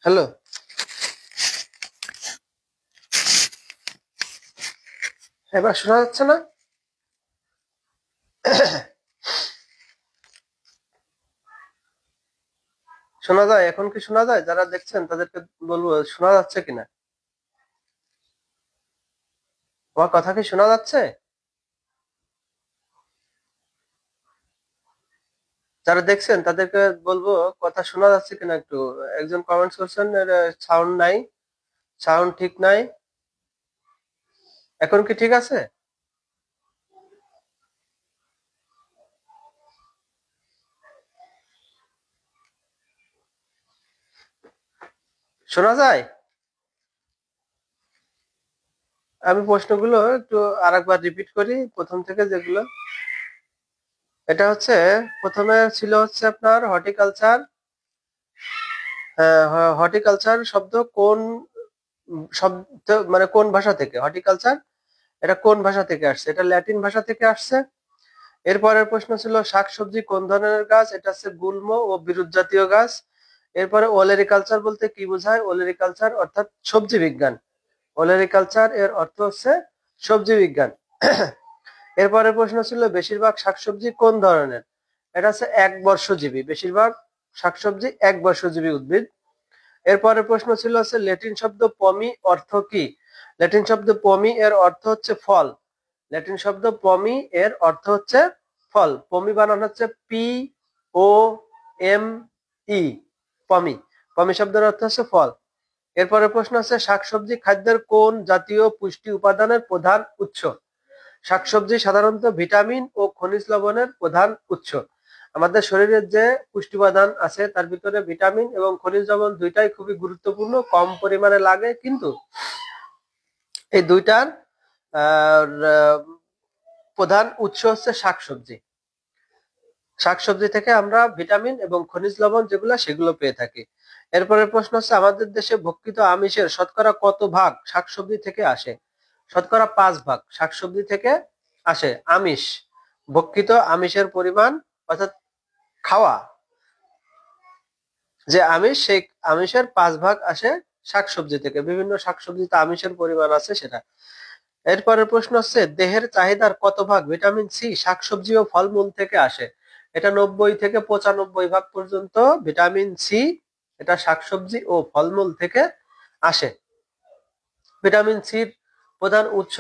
Hello. এবার শোনা যাচ্ছে না? শোনা যায়? এখন কি শোনা যায়? যারা দেখছেন তাদেরকে বলবো শোনা যাচ্ছে কিনা। আমার কথা কি শোনা যাচ্ছে? যারা দেখছেন তাদেরকে বলবো কথা শোনা যাচ্ছে কিনা একটু। একজন কমেন্টস করছেন সাউন্ড নাই, সাউন্ড ঠিক নাই। এখন কি ঠিক আছে? শোনা যায়? আমি প্রশ্নগুলো একটু আরেকবার রিপিট করি প্রথম থেকে যেগুলো। এটা হচ্ছে, প্রথমে ছিল হচ্ছে আপনার হর্টিকালচার। হর্টিকালচার শব্দ কোন শব্দ, মানে কোন ভাষা থেকে? হর্টিকালচার এটা কোন ভাষা থেকে আসছে? এটা ল্যাটিন ভাষা থেকে আসছে। এরপরের প্রশ্ন ছিল শাকসবজি কোন ধরনের গাছ? এটা হচ্ছে গুল্ম ও বিরুৎ জাতীয় গাছ। এরপরে ওলেরিকালচার বলতে কি বোঝায়? ওলেরিকালচার অর্থাৎ সবজি বিজ্ঞান। ওলেরিকালচার এর অর্থ হচ্ছে সবজি বিজ্ঞান। এরপরের প্রশ্ন ছিল বেশিরভাগ শাকসবজি কোন ধরনের? এটা হচ্ছে একবর্ষজীবী। বেশিরভাগ শাকসবজি একবর্ষজীবী উদ্ভিদ। এরপরের প্রশ্ন ছিল হচ্ছে ল্যাটিন শব্দ পমি অর্থ কি? ল্যাটিন শব্দ পমি এর অর্থ হচ্ছে ফল। ল্যাটিন শব্দ পমি এর অর্থ হচ্ছে ফল। পমি বানানো হচ্ছে পি ও এম ই, পমি। পমি শব্দের অর্থ হচ্ছে ফল। এরপরে প্রশ্ন আছে শাকসবজি খাদ্যের কোন জাতীয় পুষ্টি উপাদানের প্রধান উৎস? শাকসবজি সাধারণত ভিটামিন ও খনিজ লবণের প্রধান উৎস। আমাদের শরীরের যে পুষ্টি উপাদান আছে তার ভিতরে ভিটামিন এবং খনিজ লবণ দুইটাই খুবই গুরুত্বপূর্ণ। কম পরিমাণে লাগে, কিন্তু এই দুইটার প্রধান উৎস হচ্ছে শাকসবজি। শাকসবজি থেকে আমরা ভিটামিন এবং খনিজ লবণ যেগুলো সেগুলো পেয়ে থাকি। এরপরের প্রশ্ন হচ্ছে আমাদের দেশে ভক্ষিত আমিষের শতকরা কত ভাগ শাকসবজি থেকে আসে? শতকরা 5 ভাগ শাকসবজি থেকে আসে আমিষ। ভক্ষিত আমিষের পরিমাণ অর্থাৎ খাওয়া যে আমিষ, সেই আমিষের 5 ভাগ আসে শাকসবজি থেকে। বিভিন্ন শাকসবজিতে আমিষের পরিমাণ আছে সেটা। এরপরের প্রশ্ন হচ্ছে দেহের চাহিদার কত ভাগ ভিটামিন সি শাকসবজি ও ফলমূল থেকে আসে? এটা 90 থেকে 95 ভাগ পর্যন্ত ভিটামিন সি এটা শাকসবজি ও ফলমূল থেকে আসে। ভিটামিন সির প্রধান উৎস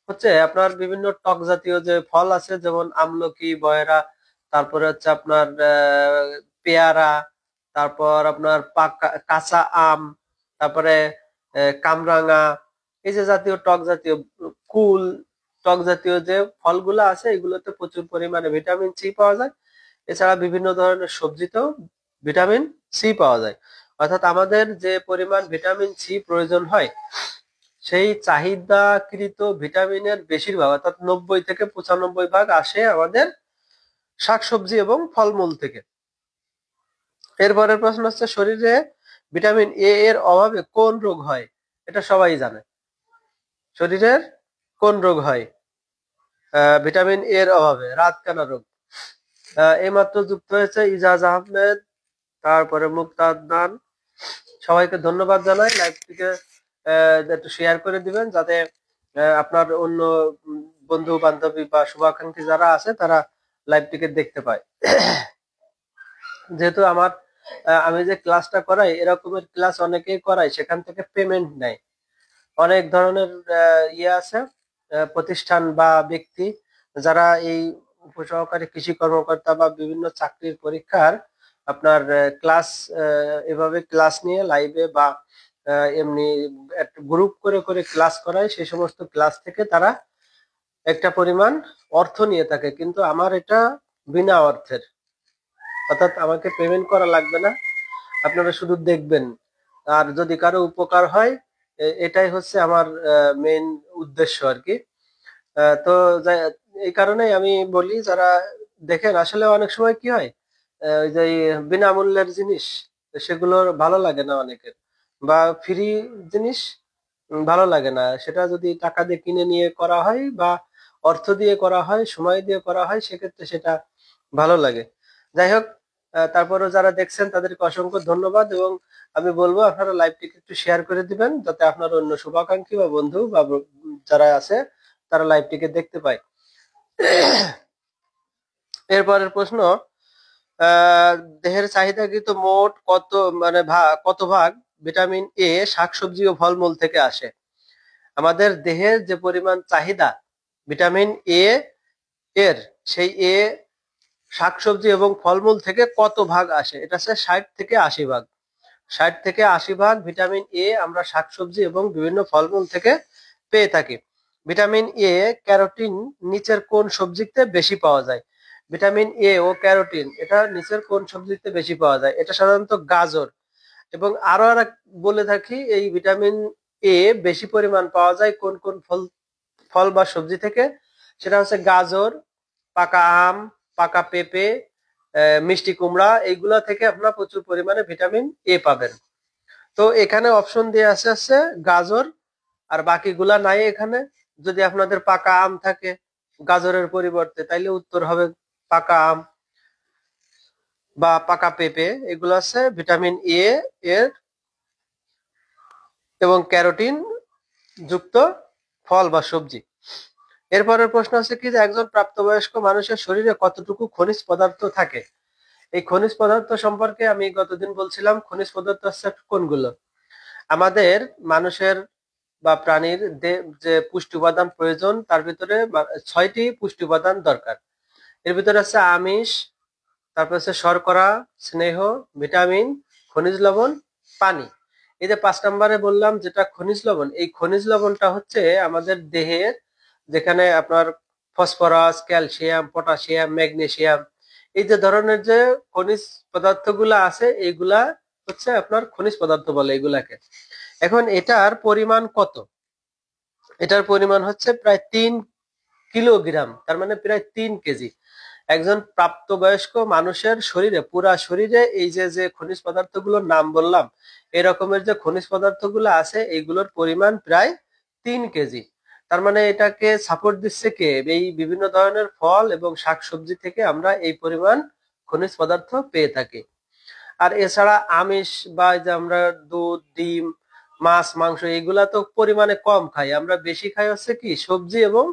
হচ্ছে আপনার বিভিন্ন টক জাতীয় যে ফল আছে, যেমন আমলকি, বয়রা, তারপরে হচ্ছে আপনার পেয়ারা, তারপর আপনার পাকা কাঁচা আম, তারপরে কামরাঙা, এই যে জাতীয় টক জাতীয় কুল, টক জাতীয় যে ফলগুলো আছে এগুলোতে প্রচুর পরিমাণে ভিটামিন সি পাওয়া যায়। এছাড়া বিভিন্ন ধরনের সবজিতেও ভিটামিন সি পাওয়া যায়। অর্থাৎ আমাদের যে পরিমাণ ভিটামিন সি প্রয়োজন হয় সেই চাহিদাকৃত ভিটামিনের বেশিরভাগ অর্থাৎ 90 থেকে 95 ভাগ আসে আমাদের শাকসবজি এবং ফলমূল থেকে। এরপরের প্রশ্ন হচ্ছে শরীরে ভিটামিন এ এর অভাবে কোন রোগ হয়? এটা সবাই জানে। শরীরের কোন রোগ হয় ভিটামিন এর অভাবে? রাতকানা রোগ। এইমাত্র যুক্ত হয়েছে ইজাজ আহমেদ, তারপরে মুক্তা আদনান। সবাইকে ধন্যবাদ জানাই। লাইভটিকে একটু শেয়ার করে দিবেন যাতে আপনার অন্য বন্ধু বান্ধবী বা শুভাকাঙ্ক্ষী যারা আছে তারা লাইভটিকে দেখতে পায়। যেহেতু আমি যে ক্লাসটা করাই এরকমের ক্লাস অনেকেই করাই, সেখান থেকে পেমেন্ট নেয়। অনেক ধরনের ইয়ে আছে, প্রতিষ্ঠান বা ব্যক্তি যারা এই উপসহকারী কৃষি কর্মকর্তা বা বিভিন্ন চাকরির পরীক্ষার আপনার ক্লাস, এভাবে ক্লাস নিয়ে লাইভে বা এমনি গ্রুপ করে করে ক্লাস করায়। সেই সমস্ত ক্লাস থেকে তারা একটা পরিমাণ অর্থ নিয়ে থাকে, কিন্তু আমার এটা বিনা অর্থের, অর্থাৎ আমাকে পেমেন্ট করা লাগবে না, আপনারা শুধু দেখবেন। আর যদি কারো উপকার হয় এটাই হচ্ছে আমার মেইন উদ্দেশ্য আর কি। তো এই কারণেই আমি বলি যারা দেখেন, আসলে অনেক সময় কি হয় ওই যে বিনামূল্যের জিনিস সেগুলো ভালো লাগে না অনেকের, বা ফ্রি জিনিস ভালো লাগে না। সেটা যদি টাকা দিয়ে কিনে নিয়ে করা হয় বা অর্থ দিয়ে করা হয়, সময় দিয়ে করা হয়, সেক্ষেত্রে সেটা ভালো লাগে। যাই হোক, তারপরেও যারা দেখছেন তাদেরকে অসংখ্য ধন্যবাদ, এবং আমি বলবো আপনারা লাইভটিকে একটু শেয়ার করে দিবেন যাতে আপনার অন্য শুভাকাঙ্ক্ষী বা বন্ধু বা যারা আছে তারা লাইভটিকে দেখতে পায়। এরপরের প্রশ্ন, দেহের চাহিদাকৃত মোট কত মানে কত ভাগ ভিটামিন এ শাকসবজি ও ফলমূল থেকে আসে? আমাদের দেহের যে পরিমাণ চাহিদা ভিটামিন এ এর, সেই এ শাকসবজি এবং ফলমূল থেকে কত ভাগ আসে? এটা হচ্ছে 60 থেকে 80 ভাগ। 60 থেকে 80 ভাগ ভিটামিন এ আমরা শাকসবজি এবং বিভিন্ন ফলমূল থেকে পেয়ে থাকি। ভিটামিন এ, ক্যারোটিন নিচের কোন সবজিতে বেশি পাওয়া যায়? ভিটামিন এ ও ক্যারোটিন এটা নিচের কোন সবজিতে বেশি পাওয়া যায়? এটা সাধারণত গাজর। এবং আরো আর বলে থাকি, এই ভিটামিন এ বেশি পরিমাণ পাওয়া যায় কোন কোন ফল ফল বা সবজি থেকে? সেটা হচ্ছে গাজর, পাকা আম, পাকা পেঁপে, মিষ্টি কুমড়া, এইগুলা থেকে আপনারা প্রচুর পরিমাণে ভিটামিন এ পাবেন। তো এখানে অপশন দিয়ে আছে গাজর, আর বাকিগুলা নাই এখানে। যদি আপনাদের পাকা আম থাকে গাজরের পরিবর্তে, তাইলে উত্তর হবে পাকা আম বা পাকা পেঁপে। এগুলো আছে ভিটামিন এ এর এবং ক্যারোটিন যুক্ত ফল বা সবজি। এরপরের প্রশ্ন হচ্ছে কি যে একজন প্রাপ্তবয়স্ক মানুষের শরীরে কতটুকু খনিজ পদার্থ থাকে? এই খনিজ পদার্থ সম্পর্কে আমি গতদিন বলছিলাম। খনিজ পদার্থ হচ্ছে কোনগুলো? আমাদের মানুষের বা প্রাণীর যে পুষ্টি উপাদান প্রয়োজন, তার ভিতরে 6টি পুষ্টি উপাদান দরকার। এর ভিতরে আছে আমিষ, তারপর হচ্ছে শর্করা, স্নেহ, ভিটামিন, খনিজ লবণ, পানি। এই যে 5 নম্বরে বললাম যেটা খনিজ লবণ, এই খনিজ লবণটা হচ্ছে আমাদের দেহের, যেখানে আপনার ফসফরাস, ক্যালসিয়াম, পটাশিয়াম, ম্যাগনেসিয়াম, এই যে ধরনের যে খনিজ পদার্থগুলা আছে, এইগুলা হচ্ছে আপনার খনিজ পদার্থ বলে এগুলাকে। এখন এটার পরিমাণ কত? এটার পরিমাণ হচ্ছে প্রায় 3 কিলোগ্রাম, তার মানে প্রায় 3 কেজি। একজন প্রাপ্তবয়স্ক মানুষের শরীরে, পুরা শরীরে এই যে যে খনিজ পদার্থগুলোর নাম বললাম, এই রকমের যে খনিজ পদার্থগুলো আছে এইগুলোর পরিমাণ প্রায় 3 কেজি। তার মানে এটাকে সাপোর্ট দিচ্ছে কে? এই বিভিন্ন ধরনের ফল এবং শাকসবজি থেকে আমরা এই পরিমাণ খনিজ পদার্থ পেয়ে থাকি। আর এছাড়া আমিষ বা এই যে আমরা দুধ, ডিম, মাছ, মাংস, এগুলা তো পরিমাণে কম খাই আমরা, বেশি খাই হচ্ছে কি সবজি এবং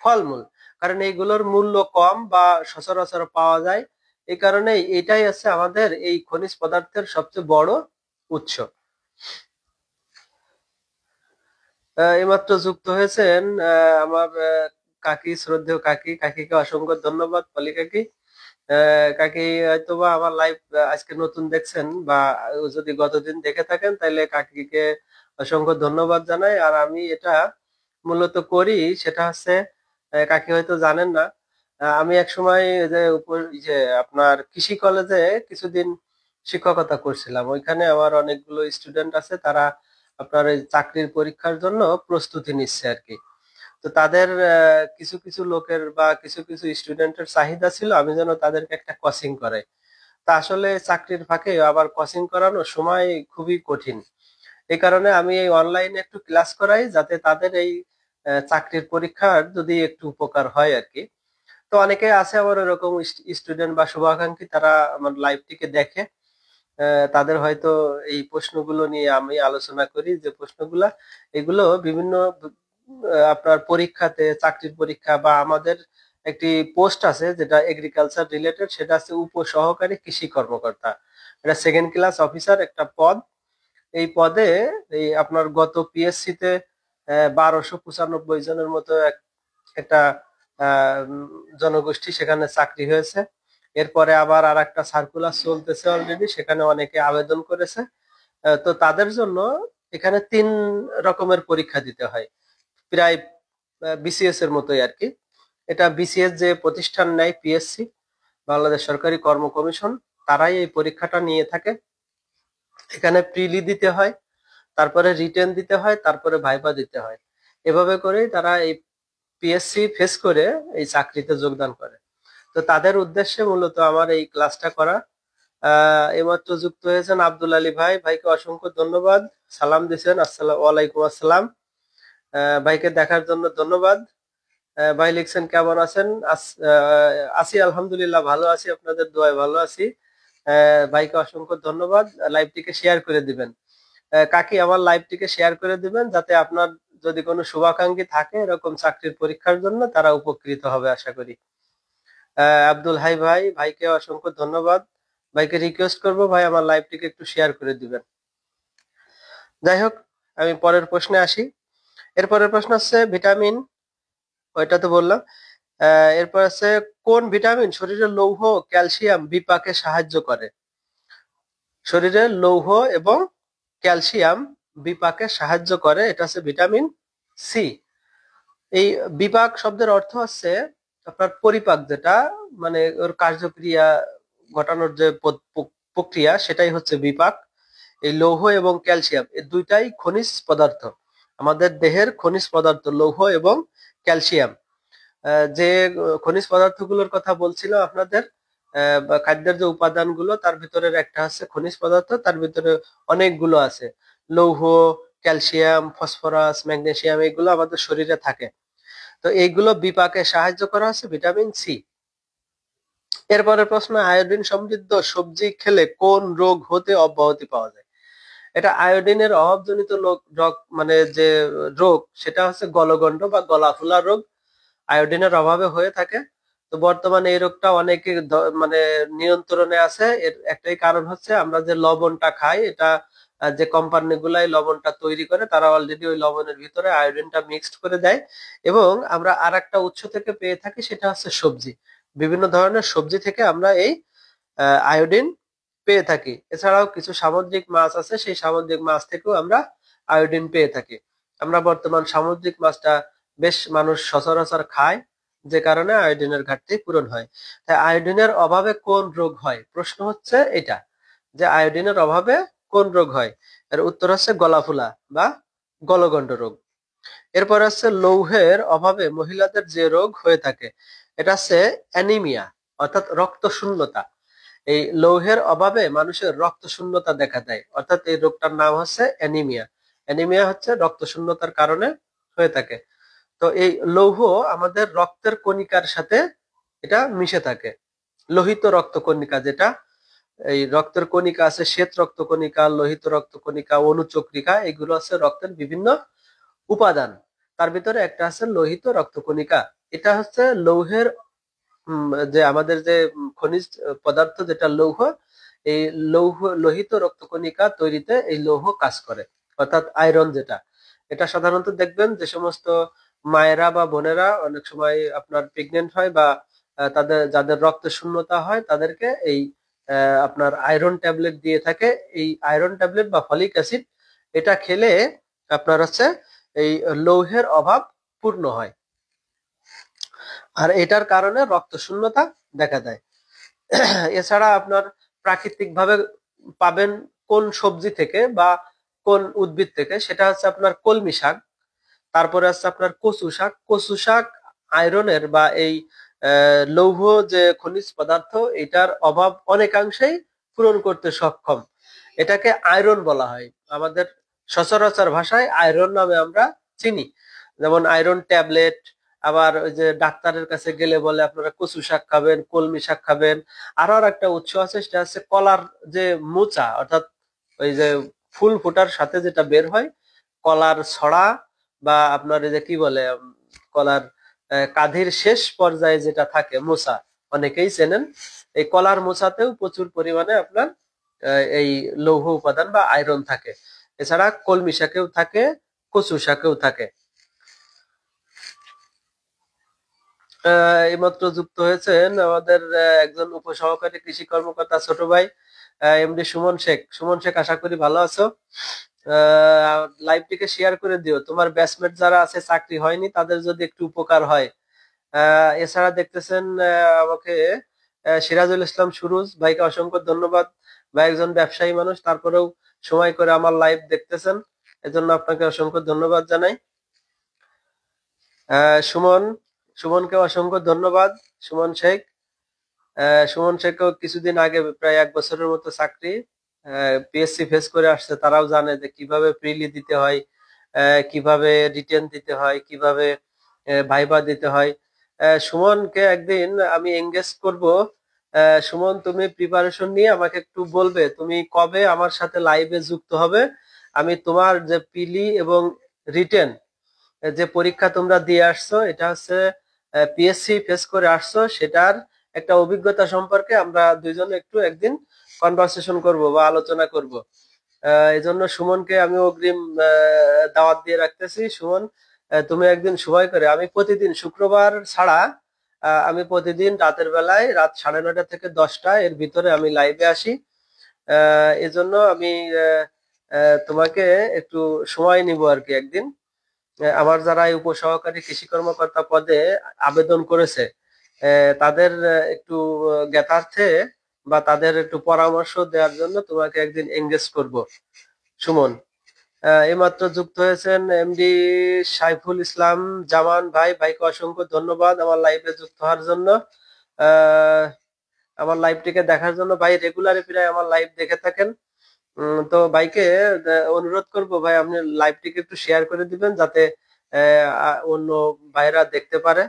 ফলমূল। কারণ এইগুলোর মূল্য কম বা সচরাচর পাওয়া যায়। এই কারণে এটাই হচ্ছে আমাদের এই খনিজ পদার্থের সবচেয়ে বড় উৎস। এইমাত্র যুক্ত হয়েছেন আমার কাকি, শ্রদ্ধেয় কাকি। কাকিকে অসংখ্য ধন্যবাদ, পলি কাকি। কাকি হয়তোবা আমার লাইভ আজকে নতুন দেখছেন, বা যদি গতদিন দেখে থাকেন তাহলে কাকিকে অসংখ্য ধন্যবাদ জানাই। আর আমি এটা মূলত করি সেটা হচ্ছে, কাকি হয়তো জানেন না, আমি একসময় যে যে আপনার কৃষি কলেজে কিছুদিন শিক্ষকতা করছিলাম। ওইখানে আমার অনেকগুলো স্টুডেন্ট আছে, তারা আপনার এই চাকরির পরীক্ষার জন্য প্রস্তুতি নিচ্ছে আর কি। তো তাদের কিছু কিছু লোকের বা কিছু কিছু স্টুডেন্টের চাহিদা ছিল আমি যেন তাদেরকে একটা কোচিং করাই। তা আসলে চাকরির ফাঁকে আবার কোচিং করানো সময় খুবই কঠিন। এই কারণে আমি এই অনলাইনে একটু ক্লাস করাই, যাতে তাদের এই চাকরির পরীক্ষার যদি একটু উপকার হয় আর কি। তো অনেকে আছে আমার এরকম স্টুডেন্ট বা শুভাকাঙ্ক্ষী, তারা আমার লাইভটিকে দেখে। তাদের হয়তো এই প্রশ্নগুলো নিয়ে আমি আলোচনা করি, যে প্রশ্নগুলা এগুলো বিভিন্ন আপনার পরীক্ষাতে, চাকরির পরীক্ষা বা আমাদের একটি পোস্ট আছে যেটা এগ্রিকালচার রিলেটেড, সেটা আছে উপসহকারী কৃষি কর্মকর্তা। এটা সেকেন্ড ক্লাস অফিসার একটা পদ। এই পদে এই আপনার গত পিএসসি তে 1295 জনের মতো একটা জনগোষ্ঠী সেখানে চাকরি হয়েছে। এরপরে আবার আর একটা সার্কুলার চলতেছে অলরেডি, সেখানে অনেকে আবেদন করেছে। তো তাদের জন্য এখানে 3 রকমের পরীক্ষা দিতে হয়, প্রায় বিসিএস এর মতোই আর কি। এটা বিসিএস যে প্রতিষ্ঠান নেয়, পিএসসি, বাংলাদেশ সরকারি কর্ম কমিশন, তারাই এই পরীক্ষাটা নিয়ে থাকে। এখানে প্রিলি দিতে হয়, তারপরে রিটেন দিতে হয়, তারপরে ভাইভা দিতে হয়। এভাবে করেই তারা এই পিএসসি ফেস করে এই চাকরিতে যোগদান করে। তো তাদের উদ্দেশ্যে মূলত আমার এই ক্লাসটা করা। এইমাত্র যুক্ত হয়েছেন আব্দুল আলী ভাই, ভাইকে অসংখ্য ধন্যবাদ। সালাম দিছেন, আসসালাম ওয়ালাইকুম আসসালাম। ভাইকে দেখার জন্য ধন্যবাদ। ভাই লিখছেন কেমন আছেন? আছি আলহামদুলিল্লাহ, ভালো আছি, আপনাদের দোয়ায় ভালো আছি। ভাইকে অসংখ্য ধন্যবাদ। লাইভটিকে শেয়ার করে দিবেন। কাকি আমার লাইভটিকে শেয়ার করে দিবেন, যাতে আপনার যদি কোনো শুভাকাঙ্ক্ষী থাকে এরকম চাকরির পরীক্ষার জন্য, তারা উপকৃত হবে আশা করি। আব্দুল হাই ভাই, ভাইকে অসংখ্য ধন্যবাদ। ভাইকে রিকোয়েস্ট করব ভাই আমার লাইভটিকে একটু শেয়ার করে দিবেন। যাই হোক, আমি পরের প্রশ্নে আসি। এরপরের প্রশ্ন হচ্ছে ভিটামিন, ওইটা তো বললাম। এরপর আছে কোন ভিটামিন শরীরের লৌহ ক্যালসিয়াম বিপাকে সাহায্য করে? শরীরের লৌহ এবং ক্যালসিয়াম বিপাকে সাহায্য করে, এটা হচ্ছে ভিটামিন সি। এই বিপাক শব্দের অর্থ হচ্ছে আপনার পরিপাক, যেটা মানে ওর কার্যক্রিয়া ঘটানোর যে প্রক্রিয়া, সেটাই হচ্ছে বিপাক। এই লৌহ এবং ক্যালসিয়াম এই দুইটাই খনিজ পদার্থ, আমাদের দেহের খনিজ পদার্থ লৌহ এবং ক্যালসিয়াম। যে খনিজ পদার্থগুলোর কথা বলছিলাম আপনাদের, খাদ্যের যে উপাদানগুলো তার ভিতরের একটা হচ্ছে খনিজ পদার্থ, তার ভিতরে অনেকগুলো আছে, লৌহ, ক্যালসিয়াম, ফসফরাস, ম্যাগনেসিয়াম, এগুলো আমাদের শরীরে থাকে। তো এইগুলো বিপাকে সাহায্য করা হচ্ছে ভিটামিন সি। এরপরের প্রশ্ন, আয়োডিন সমৃদ্ধ সবজি খেলে কোন রোগ হতে অব্যাহতি পাওয়া যায়? এটা আয়োডিনের অভাবজনিত রোগ, মানে যে রোগ সেটা হচ্ছে গলগণ্ড বা গলা ফুলা রোগ, আয়োডিনের অভাবে হয়ে থাকে। তো বর্তমানে এই রোগটা অনেকে মানে নিয়ন্ত্রণে আছে। এর একটাই কারণ হচ্ছে আমরা যে লবণটা খাই, এটা যে কোম্পানি গুলাই লবণটা তৈরি করে তারা অলরেডি ওই লবণের ভিতরে আয়োডিনটা মিক্সড করে দেয়। এবং আমরা আর একটা উৎস থেকে পেয়ে থাকি, সেটা হচ্ছে সবজি। বিভিন্ন ধরনের সবজি থেকে আমরা এই আয়োডিন পেয়ে থাকি। এছাড়াও কিছু সামুদ্রিক মাছ আছে, সেই সামুদ্রিক মাছ থেকেও আমরা আয়োডিন পেয়ে থাকি। আমরা বর্তমান সামুদ্রিক মাছটা বেশ মানুষ সচরাচর খায়, যে কারণে আয়োডিনের ঘাটতি পূরণ হয়। তাই আয়োডিনের অভাবে কোন রোগ হয়? প্রশ্ন হচ্ছে এটা, যে আয়োডিনের অভাবে কোন রোগ হয়? এর উত্তর হচ্ছে গলাফুলা বা গলগণ্ড রোগ। এরপর হচ্ছে লৌহের অভাবে মহিলাদের যে রোগ হয়ে থাকে, এটা হচ্ছে অ্যানিমিয়া, অর্থাৎ রক্ত শূন্যতা। এই লৌহের অভাবে মানুষের রক্ত শূন্যতা দেখা দেয়, অর্থাৎ এই রোগটার নাম হচ্ছে অ্যানিমিয়া। অ্যানিমিয়া হচ্ছে রক্ত শূন্যতার কারণে হয়ে থাকে। তো এই লৌহ আমাদের রক্তের কণিকার সাথে এটা মিশে থাকে। লোহিত রক্ত কণিকা, যেটা এই রক্তের কণিকা আছে, শ্বেত রক্ত কণিকা, লোহিত রক্ত কণিকা, অনুচক্রিকা, এগুলো আছে রক্তের বিভিন্ন উপাদান। তার ভিতরে একটা আছে লোহিত রক্ত কণিকা। এটা হচ্ছে লৌহের যে আমাদের যে খনিজ পদার্থ যেটা লৌহ, এই লোহিত রক্তকণিকা তৈরিতে এই লৌহ কাজ করে, অর্থাৎ আয়রন যেটা। এটা সাধারণত দেখবেন যে সমস্ত মায়েরা বা বোনেরা অনেক সময় আপনার প্রেগনেন্ট হয় বা তাদের যাদের রক্ত শূন্যতা হয়, তাদেরকে এই আপনার আয়রন ট্যাবলেট দিয়ে থাকে। এই আয়রন ট্যাবলেট বা ফলিক অ্যাসিড, এটা খেলে আপনার হচ্ছে এই লৌহের অভাব পূর্ণ হয়, আর এটার কারণে রক্ত শূন্যতা দেখা দেয়। এছাড়া আপনার প্রাকৃতিক ভাবে পাবেন কোন সবজি থেকে বা কোন উদ্ভিদ থেকে, সেটা হচ্ছে আপনার কলমি শাক। তারপরে আছে আপনার কচু শাক। কচু শাক আয়রনের বা এই লৌহ যে খনিজ পদার্থ, এটার অভাব অনেকাংশেই পূরণ করতে সক্ষম। এটাকে আয়রন বলা হয়, আমাদের সচরাচর ভাষায় আয়রন নামে আমরা চিনি। যেমন আয়রন ট্যাবলেট, আবার ওই যে ডাক্তারের কাছে গেলে বলে আপনারা কচু শাক খাবেন, কলমি শাক খাবেন। আরো আর একটা উৎস আছে, সেটা হচ্ছে কলার যে মোচা, অর্থাৎ ওই যে ফুল ফোটার সাথে যেটা বের হয়, কলার ছড়া, বা আপনার এই যে কি বলে কলার কাঁধির শেষ পর্যায়ে যেটা থাকে মোচা, অনেকেই চেনেন। এই কলার মোচাতেও প্রচুর পরিমাণে আপনার এই লৌহ উপাদান বা আয়রন থাকে। এছাড়া কলমি শাকেও থাকে, কচু শাকেও থাকে। এইমাত্র যুক্ত হয়েছেন আমাদের একজন উপসহকারী কৃষি কর্মকর্তা ছোট ভাই এমডি সুমন শেখ। সুমন শেখ, আশা করি ভালো আছো। লাইভটিকে শেয়ার করে দিও, তোমার ব্যাচমেট যারা আছে চাকরি হয়নি তাদের যদি একটু উপকার হয়। এছাড়া দেখতেছেন আমাকে সিরাজুল ইসলাম সুরুজ ভাইকে অসংখ্য ধন্যবাদ। ভাই একজন ব্যবসায়ী মানুষ, তারপরেও সময় করে আমার লাইভ দেখতেছেন, এজন্য আপনাকে অসংখ্য ধন্যবাদ জানাই। সুমন, সুমনকে অসংখ্য ধন্যবাদ। সুমন শেখ, সুমন শেখও কিছুদিন আগে প্রায় 1 বছরের মতো চাকরি পিএসসি ফেস করে আসছে। তারাও জানে যে কিভাবে প্রিলি দিতে হয়, কিভাবে রিটেন দিতে হয়, কিভাবে ভাইবা দিতে হয়। সুমনকে একদিন আমি এঙ্গেজ করব সুমন, তুমি প্রিপারেশন নিয়ে আমাকে একটু বলবে তুমি কবে আমার সাথে লাইভে যুক্ত হবে। আমি তোমার যে পিলি এবং রিটেন যে পরীক্ষা তোমরা দিয়ে আসছো, এটা হচ্ছে পিএসসি ফেস করে আসছো, সেটার একটা অভিজ্ঞতা সম্পর্কে আমরা দুইজন একটু একদিন কনভারসেশন করব বা আলোচনা করব। এই জন্য সুমনকে আমি অগ্রিম দাওয়াত দিয়ে রাখতেছি। সুমন, তুমি একদিন সময় করে, আমি প্রতিদিন শুক্রবার ছাড়া আমি প্রতিদিন রাতের বেলায় রাত 9:30 থেকে 10টা এর ভিতরে আমি লাইভে আসি। এজন্য আমি আহ, তোমাকে একটু সময় নিব আর কি একদিন। আমার যারা এই উপসহকারী কৃষি কর্মকর্তা পদে আবেদন করেছে, তাদের একটু জ্ঞাতার্থে বা তাদের একটু পরামর্শ দেওয়ার জন্য তোমাকে একদিন এঙ্গেজ করব। সুমন, এইমাত্র যুক্ত হয়েছেন এমডি সাইফুল ইসলাম জামান ভাই, ভাইকে অসংখ্য ধন্যবাদ আমার লাইভে যুক্ত হওয়ার জন্য। আহ, আমার লাইভটিকে দেখার জন্য। ভাই রেগুলারই প্রায় আমার লাইভ দেখে থাকেন। তো ভাইকে অনুরোধ করব, ভাই আপনি লাইভটিকে একটু শেয়ার করে দিবেন যাতে অন্য ভাইরা দেখতে পারে।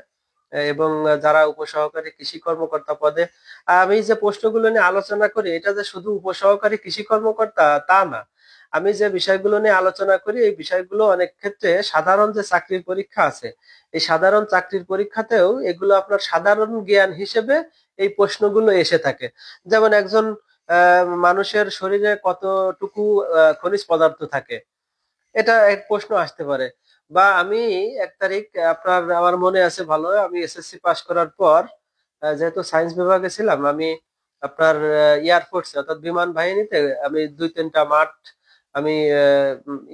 এবং যারা উপসহকারী কৃষি কর্মকর্তা পদে, আমি যে প্রশ্নগুলো নিয়ে আলোচনা করি, এটা যে শুধু উপসহকারী কৃষি কর্মকর্তা তা না। আমি যে বিষয়গুলো নিয়ে আলোচনা করি এই বিষয়গুলো অনেক ক্ষেত্রে সাধারণ যে চাকরির পরীক্ষা আছে, এই সাধারণ চাকরির পরীক্ষাতেও এগুলো আপনার সাধারণ জ্ঞান হিসেবে এই প্রশ্নগুলো এসে থাকে। যেমন একজন মানুষের শরীরে কতটুকু খনিজ পদার্থ থাকে, এটা এক প্রশ্ন আসতে পারে। বা আমি 1 তারিখ, আপনার আমার মনে আছে ভালো, আমি এসএসসি পাশ করার পর যেহেতু সায়েন্স বিভাগে ছিলাম, আমি আপনার এয়ারফোর্সে অর্থাৎ বিমান বাহিনীতে আমি 2-3টা মাঠ আমি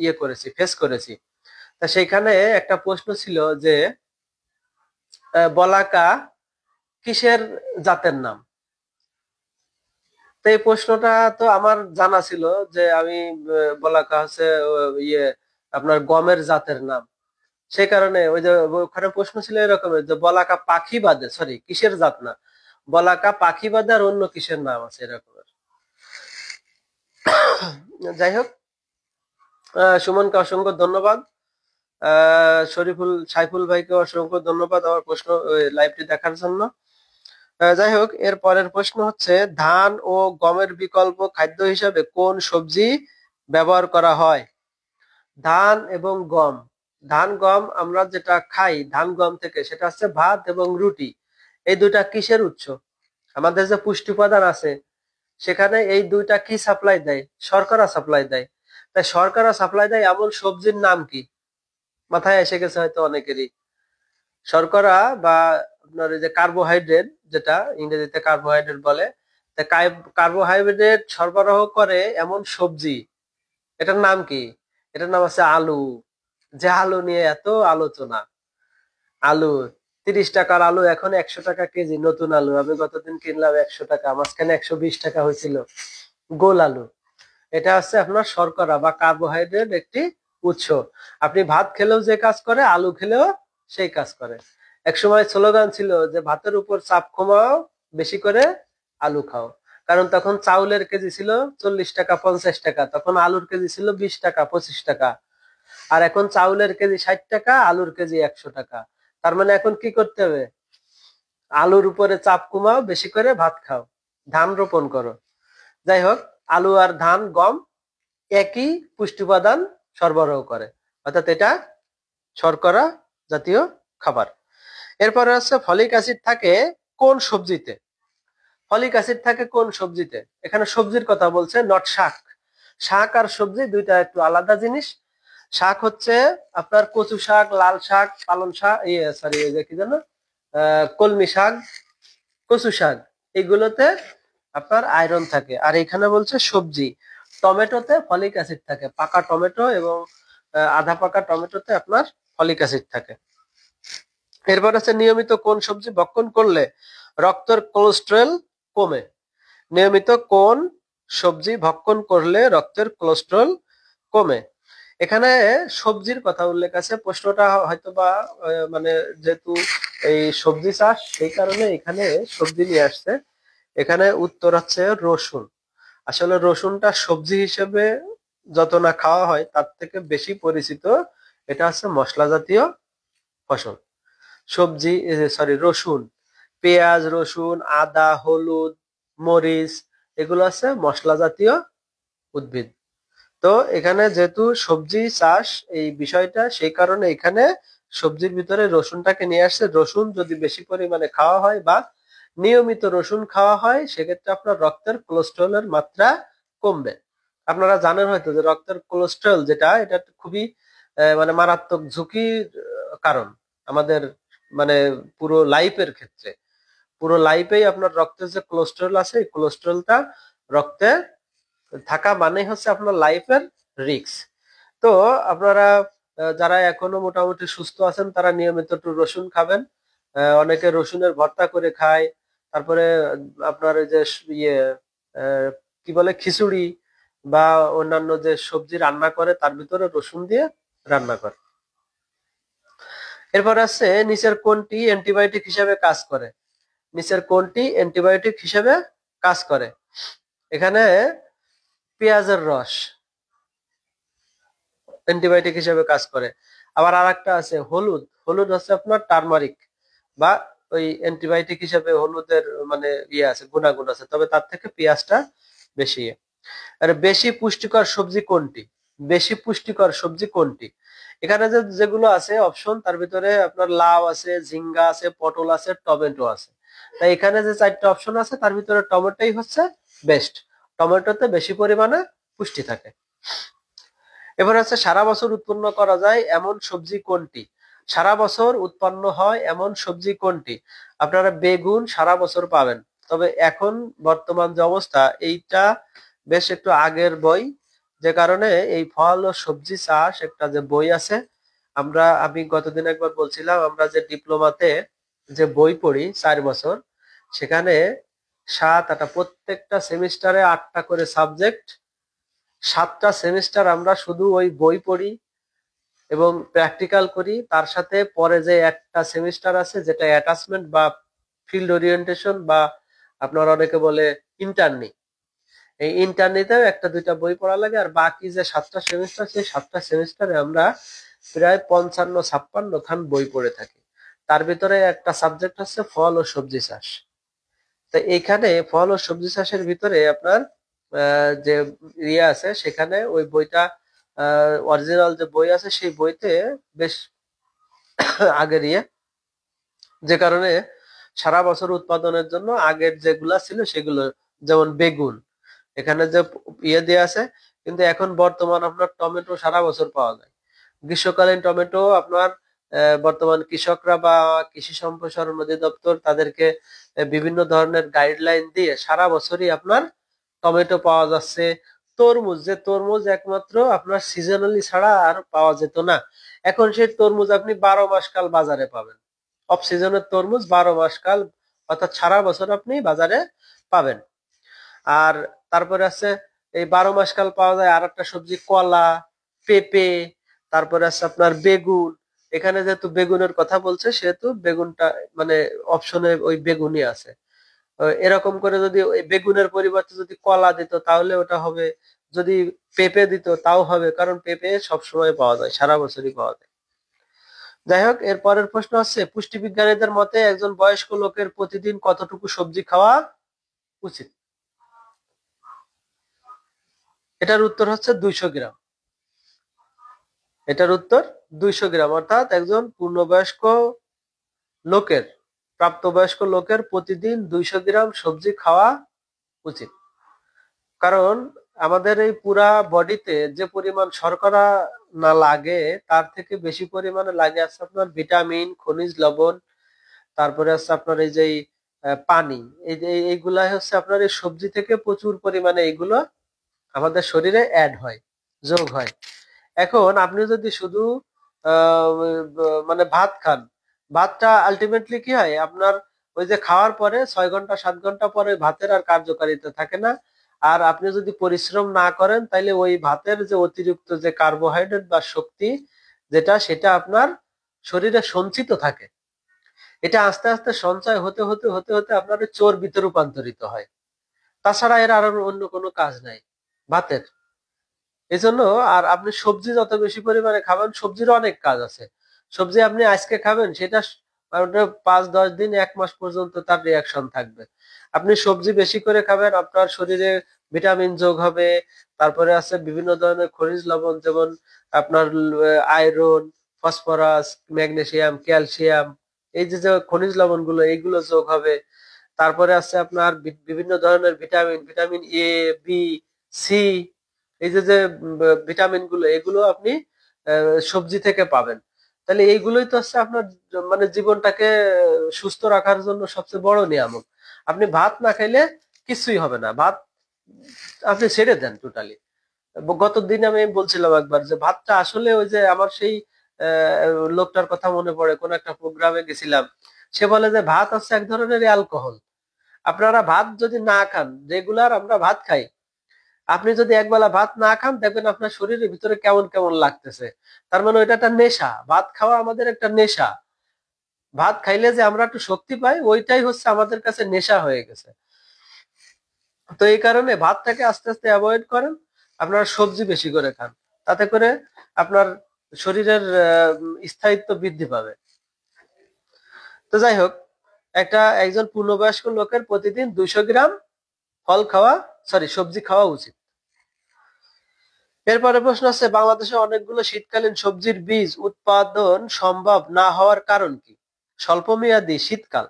ইয়ে করেছি, ফেস করেছি। তা সেইখানে একটা প্রশ্ন ছিল যে বলাকা কিসের জাতের নাম। তো এই প্রশ্নটা তো আমার জানা ছিল যে আমি বলাকা হচ্ছে ইয়ে আপনার গমের জাতের নাম। সেই কারণে ওই যে ওখানে প্রশ্ন ছিল এরকমের যে বলাকা পাখি বাদে, সরি কিসের জাত না, বলাকা পাখি বাদে আর অন্য কিসের নাম আছে এরকমের। যাই হোক, সুমনকে অসংখ্য ধন্যবাদ। শরীফুল সাইফুল ভাইকে অসংখ্য ধন্যবাদ আমার প্রশ্ন লাইভটি দেখার জন্য। যাই হোক, এর পরের প্রশ্ন হচ্ছে ধান ও গমের বিকল্প খাদ্য হিসাবে কোন সবজি ব্যবহার করা হয়। ধান এবং গম, ধান গম আমরা যেটা খাই ধান গম থেকে, সেটা হচ্ছে ভাত এবং রুটি। এই দুইটা কিসের উৎস? আমাদের যে পুষ্টি উপাদান আছে সেখানে এই দুইটা কি সাপ্লাই দেয়? শর্করা সাপ্লাই দেয়। তাই শর্করা সাপ্লাই দেয় এমন সবজির নাম কি? মাথায় এসে গেছে হয়তো অনেকেরই। শর্করা বা আপনার এই যে কার্বোহাইড্রেট, যেটা ইংরেজিতে কার্বোহাইড্রেট বলে, কার্বোহাইড্রেট সরবরাহ করে এমন সবজি, এটার নাম কি? এটার নাম আছে আলু। যে আলু নিয়ে এত আলোচনা, আলু 30 টাকার আলু এখন 100 টাকা কেজি, নতুন আলু আমি গতদিন কিনলাম 100 টাকা, মাঝখানে 120 টাকা হয়েছিল। গোল আলু, এটা হচ্ছে আপনার শর্করা বা কার্বোহাইড্রেট একটি উৎস। আপনি ভাত খেলেও যে কাজ করে, আলু খেলেও সেই কাজ করে। এক সময় স্লোগান ছিল যে ভাতের উপর চাপ কমাও, বেশি করে আলু খাও। কারণ তখন চাউলের কেজি ছিল 40 টাকা 50 টাকা, তখন আলুর কেজি ছিল 20 টাকা 25 টাকা। আর এখন চাউলের কেজি 60 টাকা, আলুর কেজি 100 টাকা। তার মানে এখন কি করতে হবে? আলুর উপরে চাপ কমাও, বেশি করে ভাত খাও, ধান রোপণ করো। যাই হোক, আলু আর ধান গম একই পুষ্টি উপাদান সরবরাহ করে, অর্থাৎ এটা শর্করা জাতীয় খাবার। এরপরে হচ্ছে ফলিক অ্যাসিড থাকে কোন সবজিতে? ফলিক অ্যাসিড থাকে কোন সবজিতে? এখানে সবজির কথা বলছে, নট শাক। শাক আর সবজি দুইটা একটু আলাদা জিনিস। শাক হচ্ছে আপনার কচু শাক, লাল শাক, পালং শাক, সরি কি জানো, কলমি শাক, কচু শাক, এগুলোতে আপনার আয়রন থাকে। আর এখানে বলছে সবজি, টমেটোতে ফলিক অ্যাসিড থাকে, পাকা টমেটো এবং আধা পাকা টমেটোতে আপনার ফলিক অ্যাসিড থাকে। এরপর আছে নিয়মিত কোন সবজি ভক্ষণ করলে রক্তের কোলেস্টেরল কমে? নিয়মিত কোন সবজি ভক্ষণ করলে রক্তের কোলেস্টেরল কমে? এখানে সবজির কথা উল্লেখ আছে। প্রশ্নটা হয়তোবা মানে যেহেতু এই সবজি চাষ, সেই কারণে এখানে সবজি নিয়ে আসছে। এখানে উত্তর হচ্ছে রসুন। আসলে রসুনটা সবজি হিসেবে যত না খাওয়া হয় তার থেকে বেশি পরিচিত, এটা হচ্ছে মশলা জাতীয় ফসল। সবজি, সরি রসুন। পেঁয়াজ, রসুন, আদা, হলুদ, মরিচ, এগুলো আছে মশলা জাতীয় উদ্ভিদ। তো এখানে যেহেতু সবজি চাষ এই বিষয়টা, সেই কারণে এখানে সবজির ভিতরে রসুনটাকে নিয়ে আসছে। রসুন যদি বেশি পরিমাণে খাওয়া হয় বা নিয়মিত রসুন খাওয়া হয়, সেক্ষেত্রে আপনার রক্তের কোলেস্টেরলের মাত্রা কমবে। আপনারা জানেন হয়তো যে রক্তের কোলেস্টেরল যেটা, এটা খুবই মানে মারাত্মক ঝুঁকির কারণ আমাদের, মানে পুরো লাইফের ক্ষেত্রে। পুরো লাইফেই আপনার রক্তের যে কোলেস্টেরল আছে, এই কোলেস্টেরলটা রক্তে থাকা মানে হচ্ছে আপনার লাইফের রিস্ক। তো আপনারা যারা এখনো মোটামুটি সুস্থ আছেন, তারা নিয়মিত একটু রসুন খাবেন। অনেকে রসুনের ভর্তা করে খায়। তারপরে আপনার এই যে ইয়ে কি বলে, খিচুড়ি বা অন্যান্য যে সবজি রান্না করে তার ভিতরে রসুন দিয়ে রান্না করে। এরপর আছে নিচের কোনটি অ্যান্টিবায়োটিক হিসেবে কাজ করে? নিচের কোনটি অ্যান্টিবায়োটিক হিসেবে কাজ করে? এখানে পেঁয়াজের রস অ্যান্টিবায়োটিক হিসেবে কাজ করে। আবার আরেকটা আছে হলুদ। হলুদ হচ্ছে আপনার টারমারিক, বা ওই অ্যান্টিবায়োটিক হিসেবে হলুদের মানে ইয়ে আছে, গুণাগুণ আছে, তবে তার থেকে পেঁয়াজটা বেশি। আর বেশি পুষ্টিকর সবজি কোনটি? বেশি পুষ্টিকর সবজি কোনটি? এখানে যেগুলো আছে অপশন, তার ভিতরে আপনার লাউ আছে, ঝিঙ্গা আছে, পটল আছে, টমেটো আছে। তাই এখানে যে 4টা অপশন আছে তার ভিতরে টমেটোই হচ্ছে বেস্ট। টমেটোতে বেশি পরিমাণে পুষ্টি থাকে। এবার হচ্ছে সারা বছর উৎপন্ন করা যায় এমন সবজি কোনটি? সারা বছর উৎপন্ন হয় এমন সবজি কোনটি? আপনারা বেগুন সারা বছর পাবেন, তবে এখন বর্তমান যে অবস্থা, এইটা বেশ একটু আগের বই, যে কারণে এই ফল ও সবজি চাষ একটা যে বই আছে, আমি গতদিন একবার বলছিলাম, আমরা যে ডিপ্লোমাতে যে বই পড়ি 4 বছর, সেখানে 7-8 প্রত্যেকটা সেমিস্টারে 8টা করে সাবজেক্ট, 7টা সেমিস্টার আমরা শুধু ওই বই পড়ি এবং প্র্যাকটিক্যাল করি। তার সাথে পরে যে একটা সেমিস্টার আছে যেটা অ্যাটাচমেন্ট বা ফিল্ড ওরিয়েন্টেশন, বা আপনার অনেকে বলে ইন্টার্নি, এই ইন্টার্নিতেও 1-2টা বই পড়া লাগে। আর বাকি যে 7টা সেমিস্টার, সেই 7টা সেমিস্টারে আমরা প্রায় 55-56 খান বই পড়ে থাকি। তার ভিতরে একটা সাবজেক্ট হচ্ছে ফল ও সবজি চাষ। তো এইখানে ফল ও সবজি চাষের ভিতরে আপনার যে ইয়ে আছে, সেখানে ওই বইটা অরিজিনাল যে বই আছে, সেই বইতে বেশ আগের ইয়ে, যে কারণে সারা বছর উৎপাদনের জন্য আগের যেগুলা ছিল সেগুলো, যেমন বেগুন, এখানে যে ইয়ে দেওয়া আছে। কিন্তু এখন বর্তমান আপনার টমেটো সারা বছর পাওয়া যায়। গ্রীষ্মকালীন টমেটো আপনার বর্তমান কৃষকরা বা কৃষি সম্প্রসারণ অধিদপ্তর তাদেরকে বিভিন্ন ধরনের গাইডলাইন দিয়ে সারা বছরই আপনার টমেটো পাওয়া যাচ্ছে। তরমুজ, যে তরমুজ একমাত্র আপনার সিজনালি ছাড়া আর পাওয়া যেত না, এখন সেই তরমুজ আপনি 12 মাস কাল বাজারে পাবেন। অফ সিজনের তরমুজ 12 মাস কাল, অর্থাৎ সারা বছর আপনি বাজারে পাবেন। আর তারপরে আছে এই 12 মাস কাল পাওয়া যায় আর একটা সবজি, কলা, পেঁপে, তারপরে আছে আপনার বেগুন। এখানে যেহেতু বেগুনের কথা বলছে, সেহেতু বেগুনটা মানে অপশনে ওই বেগুনই আছে। এরকম করে যদি ওই বেগুনের পরিবর্তে যদি কলা দিত তাহলে ওটা হবে, যদি পেঁপে দিত তাও হবে, কারণ পেঁপে সবসময় পাওয়া যায়, সারা বছরই পাওয়া যায়। যাই হোক, এর পরের প্রশ্ন হচ্ছে পুষ্টিবিজ্ঞানীদের মতে একজন বয়স্ক লোকের প্রতিদিন কতটুকু সবজি খাওয়া উচিত? এটার উত্তর হচ্ছে 200 গ্রাম। এটার উত্তর 200 গ্রাম, অর্থাৎ একজন পূর্ণবয়স্ক লোকের, প্রাপ্তবয়স্ক লোকের প্রতিদিন 200 গ্রাম সবজি খাওয়া উচিত। কারণ আমাদের এই পুরা বডিতে যে পরিমাণ শর্করা না লাগে, তার থেকে বেশি পরিমাণে লাগে আছে আপনার ভিটামিন, খনিজ লবণ, তারপরে আছে আপনার এই যে পানি। এই যে এইগুলা হচ্ছে আপনার এই সবজি থেকে প্রচুর পরিমাণে এইগুলো আমাদের শরীরে অ্যাড হয়, যোগ হয়। এখন আপনি যদি শুধু মানে ভাত খান, ভাতটা আলটিমেটলি কি হয় আপনার, ওই যে খাওয়ার পরে 6 ঘন্টা 7 ঘন্টা পরে ভাতের আর কার্যকারিতা থাকে না। আর আপনি যদি পরিশ্রম না করেন, তাইলে ওই ভাতের যে অতিরিক্ত যে কার্বোহাইড্রেট বা শক্তি যেটা, সেটা আপনার শরীরে সঞ্চিত থাকে। এটা আস্তে আস্তে সঞ্চয় হতে হতে হতে হতে আপনার ওই চর্বিতে রূপান্তরিত হয়। তাছাড়া এর আর অন্য কোনো কাজ নাই ভাতের। এই জন্য আর আপনি সবজি যত বেশি পরিমাণে খাবেন, সবজির অনেক কাজ আছে। সবজি আপনি আজকে খাবেন, সেটা ওটা 5-10 দিন 1 মাস পর্যন্ত তার রিয়াকশন থাকবে। আপনি সবজি বেশি করে খাবেন, আপনার শরীরে ভিটামিন যোগ হবে। তারপরে আছে বিভিন্ন ধরনের খনিজ লবণ, যেমন আপনার আয়রন, ফসফরাস, ম্যাগনেসিয়াম, ক্যালসিয়াম, এই যে যে খনিজ লবণ গুলো এইগুলো যোগ হবে। তারপরে আছে আপনার বিভিন্ন ধরনের vitamin, vitamin A, B, C, এই যে যে ভিটামিন গুলো, এগুলো আপনি সবজি থেকে পাবেন। তাহলে এইগুলোই তো হচ্ছে আপনার মানে জীবনটাকে সুস্থ রাখার জন্য সবচেয়ে বড় নিয়ামক। আপনি ভাত না খাইলে কিছুই হবে না, ভাত আপনি ছেড়ে দেন টোটালি। গত দিন আমি বলছিলাম একবার যে ভাতটা আসলে ওই যে আমার সেই লোকটার কথা মনে পড়ে, কোন একটা প্রোগ্রামে গেছিলাম, সে বলে যে ভাত হচ্ছে এক ধরনের অ্যালকোহল। আপনারা ভাত যদি না খান, রেগুলার আমরা ভাত খাই, আপনি যদি একবেলা ভাত না খান দেখবেন আপনার শরীরের ভিতরে কেমন কেমন লাগতেছে। তার মানে ওইটা একটা নেশা, ভাত খাওয়া আমাদের একটা নেশা। ভাত খাইলে যে আমরা একটু শক্তি পাই, ওইটাই হচ্ছে আমাদের কাছে নেশা হয়ে গেছে। তো এই কারণে ভাতটাকে আস্তে আস্তে অ্যাভয়েড করেন, আপনারা সবজি বেশি করে খান, তাতে করে আপনার শরীরের স্থায়িত্ব বৃদ্ধি পাবে। তো যাই হোক, একজন পূর্ণবয়স্ক লোকের প্রতিদিন 200 গ্রাম ফল খাওয়া, সবজি খাওয়া উচিত। এরপরে প্রশ্ন আছে, বাংলাদেশে অনেকগুলো শীতকালীন সবজির বীজ উৎপাদন সম্ভব না হওয়ার কারণ কি? স্বল্প মেয়াদী শীতকাল,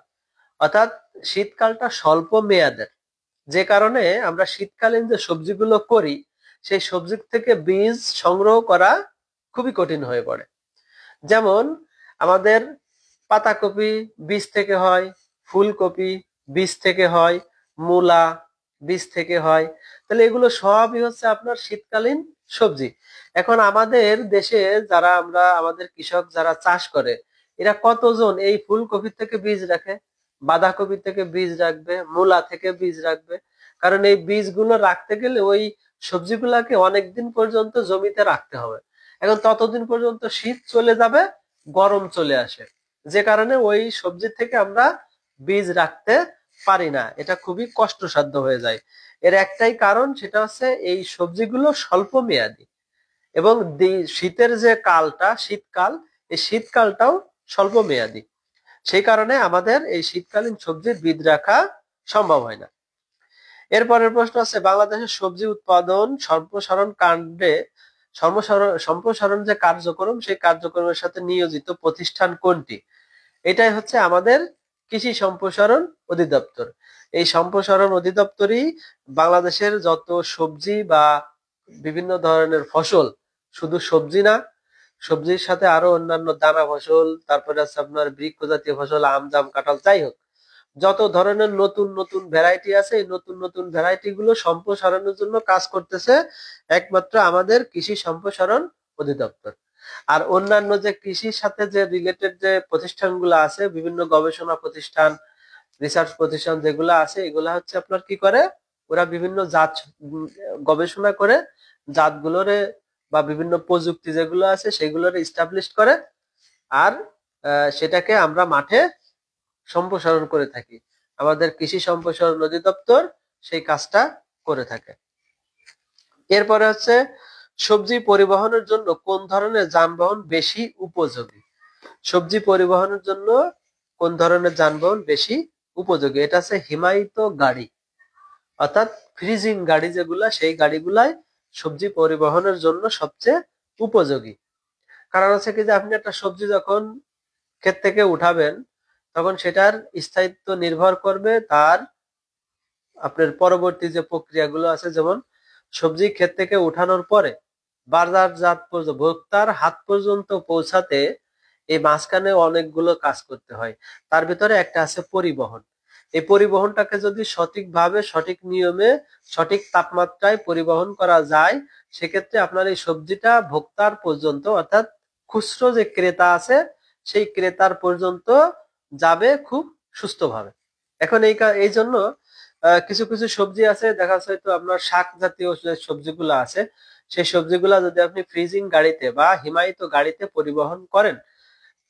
অর্থাৎ শীতকালটা স্বল্প মেয়াদের, যে কারণে আমরা শীতকালীন যে সবজিগুলো করি সেই সবজি থেকে বীজ সংগ্রহ করা খুবই কঠিন হয়ে পড়ে। যেমন আমাদের পাতাকপি বীজ থেকে হয়, ফুলকপি বীজ থেকে হয়, মূলা বীজ থেকে হয়। তাহলে এগুলো সবই হচ্ছে আপনার শীতকালীন সবজি। এখন আমাদের দেশে যারা আমাদের কৃষক যারা চাষ করে, এরা কতজন এই ফুলকপি থেকে বীজ রাখে, বাঁধাকপি থেকে বীজ রাখবে, মূলা থেকে বীজ রাখবে? কারণ এই বীজগুলো রাখতে গেলে ওই সবজিগুলাকে অনেকদিন পর্যন্ত জমিতে রাখতে হবে। এখন ততদিন পর্যন্ত শীত চলে যাবে, গরম চলে আসে, যে কারণে ওই সবজি থেকে আমরা বীজ রাখতে পারি না, এটা খুবই কষ্টসাধ্য হয়ে যায়। এর একটাই কারণ, সেটা হচ্ছে এই সবজিগুলো স্বল্প মেয়াদী, এবং শীতের যে কালটা শীতকাল, এই শীতকালটাও স্বল্প মেয়াদী। সেই কারণে আমাদের এই শীতকালীন সবজির বীজ রাখা সম্ভব হয় না। এরপরের প্রশ্ন আছে, বাংলাদেশের সবজি উৎপাদন সম্প্রসারণ কাণ্ডে সম্প্রসারণ যে কার্যক্রম, সেই কার্যক্রমের সাথে নিয়োজিত প্রতিষ্ঠান কোনটি? এটাই হচ্ছে আমাদের কৃষি সম্প্রসারণ অধিদপ্তর। এই সম্প্রসারণ অধিদপ্তরই বাংলাদেশের যত সবজি বা বিভিন্ন ধরনের ফসল, শুধু সবজি না, সবজির সাথে আরো অন্যান্য দানা ফসল, তারপরে আছে আপনার বৃক্ষ জাতীয় ফসল, আম, জাম, কাঁঠাল, যাই হোক, যত ধরনের নতুন নতুন ভ্যারাইটি আছে, এই নতুন নতুন ভ্যারাইটি গুলো সম্প্রসারণের জন্য কাজ করতেছে একমাত্র আমাদের কৃষি সম্প্রসারণ অধিদপ্তর। আর অন্যান্য যে কৃষির সাথে যে রিলেটেড যে প্রতিষ্ঠানগুলো আছে, বিভিন্ন গবেষণা প্রতিষ্ঠান, রিসার্চ প্রতিষ্ঠান যেগুলো আছে, এগুলা হচ্ছে আপনার কি করে, ওরা বিভিন্ন জাত গবেষণা করে জাতগুলোরে বা বিভিন্ন প্রযুক্তি যেগুলো আছে সেগুলোরে এস্টাবলিশ করে, আর সেটাকে আমরা মাঠে সম্প্রসারণ করে থাকি। আমাদের কৃষি সম্প্রসারণ অধিদপ্তর সেই কাজটা করে থাকে। এরপরে হচ্ছে, সবজি পরিবহনের জন্য কোন ধরনের যানবাহন বেশি উপযোগী? সবজি পরিবহনের জন্য কোন ধরনের যানবাহন বেশি উপযোগী? এটা হচ্ছে হিমায়িত গাড়ি, অর্থাৎ ফ্রিজিং গাড়ি যেগুলা, সেই গাড়িগুলাই সবজি পরিবহনের জন্য সবচেয়ে উপযোগী। কারণ হচ্ছে কি যে আপনি একটা সবজি যখন ক্ষেত থেকে উঠাবেন, তখন সেটার স্থায়িত্ব নির্ভর করবে তার আপনার পরবর্তী যে প্রক্রিয়াগুলো আছে, যেমন সবজি ক্ষেত থেকে উঠানোর পরে বাজারজাত পর্যন্ত ভোক্তার হাত পর্যন্ত পৌঁছাতে এই মাঝখানে অনেকগুলো কাজ করতে হয়। তার ভিতরে একটা আছে পরিবহন। এই পরিবহনটাকে যদি সঠিকভাবে, সঠিক নিয়মে, সঠিক তাপমাত্রায় পরিবহন করা যায়, সেক্ষেত্রে আপনার এই সবজিটা ভোক্তার পর্যন্ত, অর্থাৎ খুচরো যে ক্রেতা আছে সেই ক্রেতার পর্যন্ত যাবে খুব সুস্থভাবে। এখন এই জন্য কিছু কিছু সবজি আছে, দেখা যাচ্ছে হয়তো আপনার শাক জাতীয় যে সবজিগুলো আছে, সেই সবজিগুলা যদি আপনি ফ্রিজিং গাড়িতে বা হিমায়িত গাড়িতে পরিবহন করেন,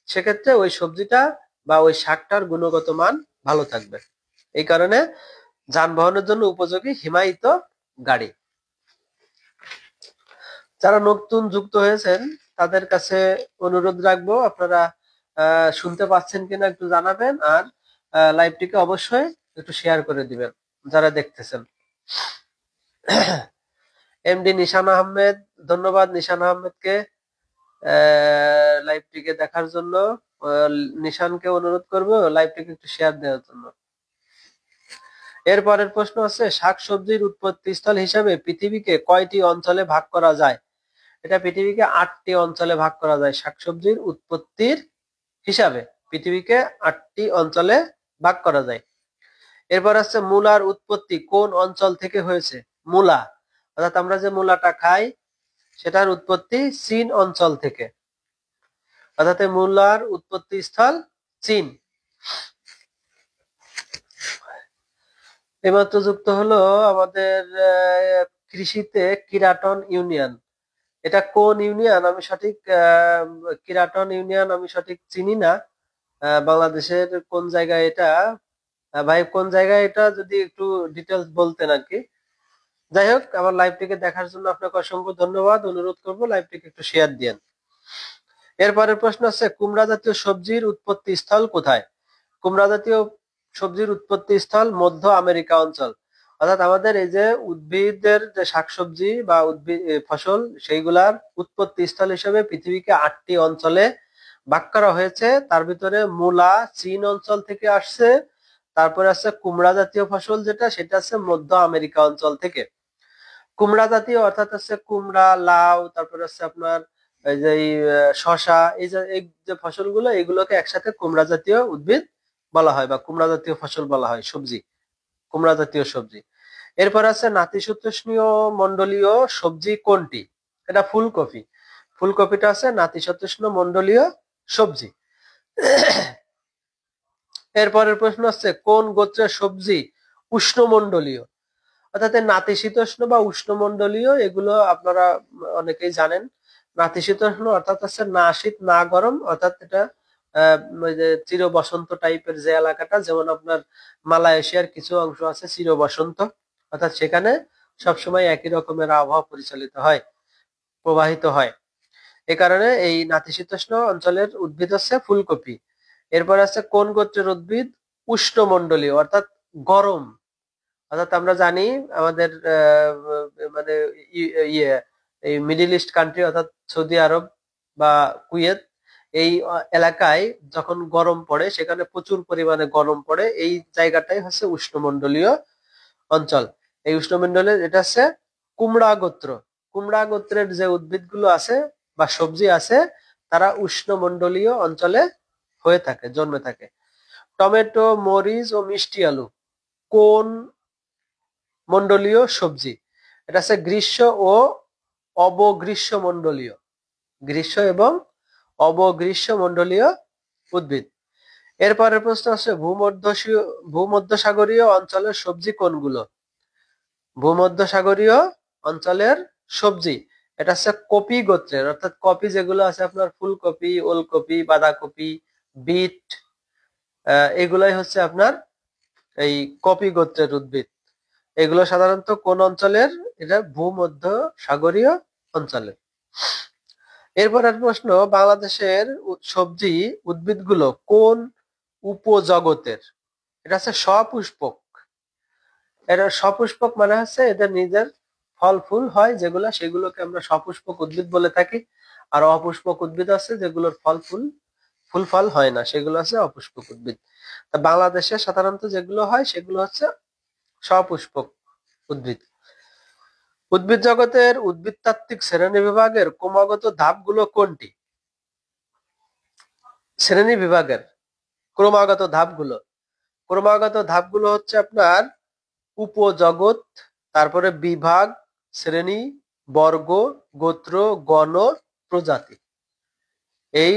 সেক্ষেত্রে ওই সবজিটা বা ওই শাকটার গুণগত মান ভালো থাকবে। এই কারণে যানবাহনের জন্য উপযোগী হিমায়িত গাড়ি। যারা নতুন যুক্ত হয়েছেন তাদের কাছে অনুরোধ রাখবো, আপনারা শুনতে পাচ্ছেন কিনা একটু জানাবেন, আর লাইভটিকে অবশ্যই একটু শেয়ার করে দিবেন যারা দেখতেছেন। এমডি নিশান আহমেদ, ধন্যবাদ নিশান আহমেদকে লাইভটিকে দেখার জন্য। নিশানকে অনুরোধ করব লাইভটিকে একটু শেয়ার দেওয়ার জন্য। এরপরের প্রশ্ন আছে, শাকসবজির উৎপত্তি স্থল হিসাবে পৃথিবীকে কয়টি অঞ্চলে ভাগ করা যায়? এটা পৃথিবীকে 8টি অঞ্চলে ভাগ করা যায়। শাকসবজির উৎপত্তির হিসাবে পৃথিবীকে 8টি অঞ্চলে ভাগ করা যায়। এরপর আছে, মূলার উৎপত্তি কোন অঞ্চল থেকে হয়েছে? মূলা, অর্থাৎ আমরা যে মূলাটা খাই সেটার উৎপত্তি চীন অঞ্চল থেকে, অর্থাৎ মূলার উৎপত্তি স্থল চীন। এইমাত্র যুক্ত হলো আমাদের কৃষিতে কিরাটন ইউনিয়ন। এটা কোন ইউনিয়ন আমি সঠিক, কিরাটন ইউনিয়ন আমি সঠিক চিনি না। বাংলাদেশের কোন জায়গায় এটা? ভাই কোন জায়গায় এটা যদি একটু ডিটেলস বলতেন আর কি। যাই হোক, আমার লাইভটিকে দেখার জন্য আপনাকে অসংখ্য ধন্যবাদ। অনুরোধ করবো লাইভটিকে একটু শেয়ার দিয়েন। এরপরের প্রশ্ন আছে, কুমড়া জাতীয় সবজির উৎপত্তি স্থল কোথায়? কুমড়া জাতীয় সবজির উৎপত্তি স্থল মধ্য আমেরিকা অঞ্চল, অর্থাৎ আমাদের এই যে উদ্ভিদের যে শাকসবজি বা উদ্ভিদ ফসল, সেইগুলার উৎপত্তি স্থল হিসেবে পৃথিবীকে 8টি অঞ্চলে ভাগ করা হয়েছে। তার ভিতরে মূলা চীন অঞ্চল থেকে আসছে, তারপরে আছে কুমড়া জাতীয় ফসল যেটা, সেটা আছে মধ্য আমেরিকা অঞ্চল থেকে। কুমড়া জাতীয় অর্থাৎ আছে কুমড়া, লাউ, তারপরে আছে আপনার এই যে শসা, এই যে ফসলগুলো, এগুলোকে একসাথে কুমড়া জাতীয় উদ্ভিদ বলা হয় বা কুমড়া জাতীয় ফসল বলা হয়, সবজি, কুমড়া জাতীয় সবজি। এরপর আছে, নাতিশীতোষ্ণীয় মন্ডলীয় সবজি কোনটি? এটা ফুলকপি। ফুলকপিটা আছে নাতিশীতোষ্ণ মন্ডলীয় সবজি। এরপরের প্রশ্ন হচ্ছে, কোন গোত্রের সবজি উষ্ণমন্ডলীয়? অর্থাৎ নাতিশীতোষ্ণ বা উষ্ণমন্ডলীয়, এগুলো আপনারা অনেকেই জানেন। নাতিশীতোষ্ণ অর্থাৎ হচ্ছে না শীত না গরম, অর্থাৎ এটা ওই যে চির বসন্ত টাইপের যে এলাকাটা, যেমন আপনার মালয়েশিয়ার কিছু অংশ আছে চির বসন্ত, অর্থাৎ সেখানে সবসময় একই রকমের আবহাওয়া পরিচালিত হয়, প্রবাহিত হয়। এ কারণে এই নাতিশীতোষ্ণ অঞ্চলের উদ্ভিদ হচ্ছে ফুলকপি। এরপর আছে, কোন গোত্রের উদ্ভিদ উষ্ণমন্ডলীয় অর্থাৎ গরম? অর্থাৎ আমরা জানি আমাদের মানে ইয়ে এই মিডিল ইস্ট কান্ট্রি অর্থাৎ সৌদি আরব বা কুয়েত, এই এলাকায় যখন গরম পড়ে, সেখানে প্রচুর পরিমাণে গরম পড়ে, এই জায়গাটাই হচ্ছে উষ্ণমন্ডলীয় অঞ্চল। এই উষ্ণমন্ডলের এটা হচ্ছে কুমড়া গোত্র। কুমড়া গোত্রের যে উদ্ভিদগুলো আছে বা সবজি আছে, তারা উষ্ণমন্ডলীয় অঞ্চলে হয়ে থাকে, জন্মে থাকে। টমেটো, মরিচ ও মিষ্টি আলু কোন মন্ডলীয় সবজি? এটা আছে গ্রীষ্ম ও অবগ্রীষ্ম মন্ডলীয়, গ্রীষ্ম এবং অবগ্রীষ্ম মন্ডলীয় উদ্ভিদ। এরপরের প্রশ্ন আছে, ভূমধ্যসাগরীয় অঞ্চলের সবজি কোনগুলো? ভূমধ্যসাগরীয় অঞ্চলের সবজি এটা হচ্ছে কপি গোত্রের, অর্থাৎ কপি যেগুলো আছে আপনার ফুলকপি, ওলকপি, বাঁধাকপি, বিট, এগুলাই হচ্ছে আপনার এই কপি গোত্রের উদ্ভিদ। এগুলো সাধারণত কোন অঞ্চলের? এটা ভূমধ্যসাগরীয় অঞ্চলের। এরপরের প্রশ্ন, বাংলাদেশের সবজি উদ্ভিদগুলো কোন উপজগতের? এটা হচ্ছে সপুষ্পক। এটা সপুষ্পক মানে হচ্ছে এদের নিজের ফল ফুল হয় যেগুলা, সেগুলোকে আমরা সপুষ্পক উদ্ভিদ বলে থাকি। আর অপুষ্পক উদ্ভিদ আছে যেগুলোর ফুল ফল হয় না, সেগুলো আছে অপুষ্পক উদ্ভিদ। তা বাংলাদেশে সাধারণত যেগুলো হয় সেগুলো হচ্ছে সপুষ্পক উদ্ভিদ। উদ্ভিদ জগতের উদ্ভিদতাত্ত্বিক শ্রেণী বিভাগের ক্রমাগত ধাপগুলো কোনটি? শ্রেণী বিভাগের ক্রমাগত ধাপগুলো হচ্ছে আপনার উপজগৎ, তারপরে বিভাগ, শ্রেণী, বর্গ, গোত্র, গণ, প্রজাতি। এই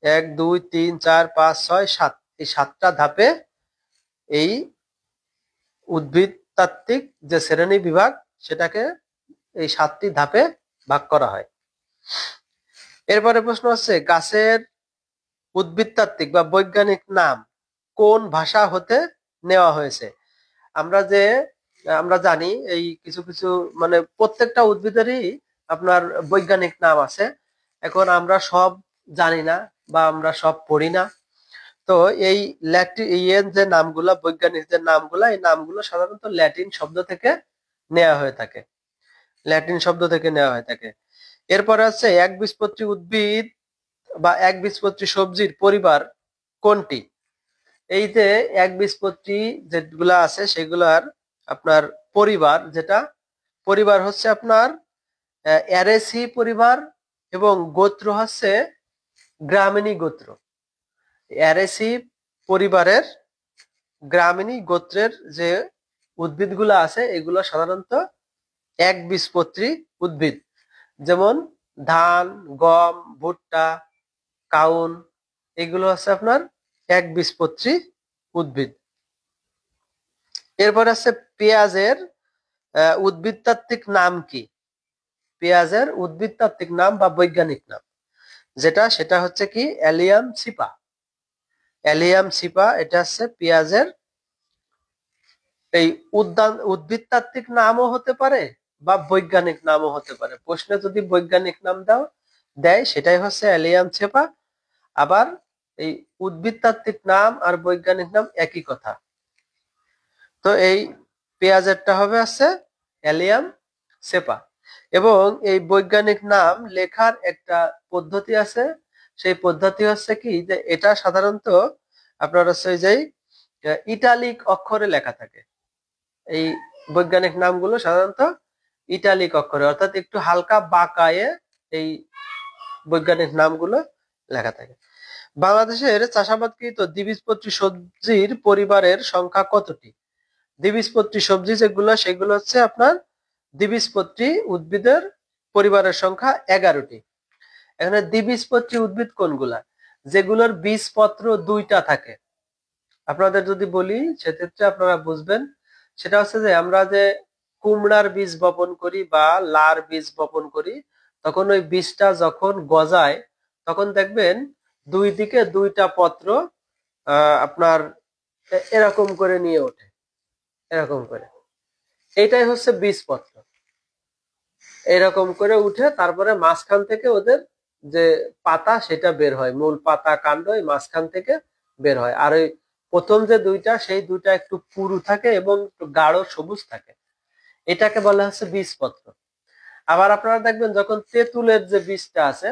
1 2 3 4 5 6 7, এই 7টা ধাপে এই উদ্ভিদ তাত্ত্বিক যে শ্রেণী বিভাগ, সেটাকে এই 7টি ধাপে ভাগ করা হয়। এরপরে প্রশ্ন হচ্ছে, গাছের উদ্ভিদতাত্ত্বিক বা বৈজ্ঞানিক নাম কোন ভাষা হতে নেওয়া হয়েছে? আমরা জানি এই কিছু কিছু মানে প্রত্যেকটা উদ্ভিদেরই আপনার বৈজ্ঞানিক নাম আছে। এখন আমরা সব জানি না, বা আমরা সব পড়ি না। তো এই ল্যাটিন যে নামগুলা, বৈজ্ঞানিক যে নামগুলা, এই নামগুলো সাধারণত ল্যাটিন শব্দ থেকে নেওয়া হয়ে থাকে, ল্যাটিন শব্দ থেকে নেওয়া হয়ে থাকে। এরপরে আছে একবীজপত্রী উদ্ভিদ বা একবীজপত্রী সবজির পরিবার কোনটি? এই যে একবীজপত্রী যেগুলা আছে সেগুলার আপনার পরিবার, যেটা পরিবার হচ্ছে আপনার অ্যারেসি পরিবার, এবং গোত্র হচ্ছে গ্রামিনী গোত্র। অ্যারেসি পরিবারের গ্রামিনী গোত্রের যে উদ্ভিদগুলো আছে এগুলো সাধারণত একবীজপত্রী উদ্ভিদ, যেমন ধান, গম, ভুট্টা, কাউন, এগুলো হচ্ছে আপনার একবীজপত্রী উদ্ভিদ। এরপর আছে পেঁয়াজের উদ্ভিদতাত্ত্বিক নাম কি? পেঁয়াজের উদ্ভিদতাত্ত্বিক নাম বা বৈজ্ঞানিক নাম সেটা হচ্ছে কি অ্যালিয়াম সিপা। অ্যালিয়াম সিপা এটা হচ্ছে পেঁয়াজের এই উদ্ভিদতাত্ত্বিক নামও হতে পারে বা বৈজ্ঞানিক নামও হতে পারে। প্রশ্নে যদি বৈজ্ঞানিক নাম দেয় সেটাই হচ্ছে অ্যালিয়াম সিপা। আবার এই উদ্ভিদতাত্ত্বিক নাম আর বৈজ্ঞানিক নাম একই কথা। তো এই পেঁয়াজেরটা হবে আছে অ্যালিয়াম সেপা। এবং এই বৈজ্ঞানিক নাম লেখার একটা পদ্ধতি আছে, সেই পদ্ধতি হচ্ছে কি যে এটা সাধারণত আপনার হচ্ছে যে ইটালিক অক্ষরে লেখা থাকে। এই বৈজ্ঞানিক নামগুলো সাধারণত ইটালিক অক্ষরে, অর্থাৎ একটু হালকা বাঁকায়ে এই বৈজ্ঞানিক নামগুলো লেখা থাকে। বাংলাদেশের চাষাবাদকৃত দ্বিবীজপত্রী সবজির পরিবারের সংখ্যা কতটি? দ্বিবীজপত্রী সবজি যেগুলো সেগুলো হচ্ছে আপনার দ্বিবীজপত্রী উদ্ভিদের পরিবারের সংখ্যা 11টি। এখানে দ্বিবীজপত্রী উদ্ভিদ কোনগুলা? যেগুলোর বীজপত্র দুইটা থাকে। আপনাদের যদি বলি সেক্ষেত্রে আপনারা বুঝবেন, সেটা হচ্ছে যে আমরা যে কুমড়ার বীজ বপন করি বা লার বীজ বপন করি, তখন ওই বীজটা যখন গজায় তখন দেখবেন দুই দিকে দুইটা পত্র আপনার এরকম করে নিয়ে ওঠে, এরকম করে। এইটাই হচ্ছে বীজপত্র। এরকম করে উঠে তারপরে মাঝখান থেকে ওদের যে পাতা সেটা বের হয়, মূল পাতা কাণ্ড এই মাঝখান থেকে বের হয়। আর ওই প্রথম যে দুইটা, সেই দুইটা একটু পুরু থাকে এবং একটু গাঢ় সবুজ থাকে, এটাকে বলা হচ্ছে বীজপত্র। আবার আপনারা দেখবেন যখন তেঁতুলের যে বীজটা আছে,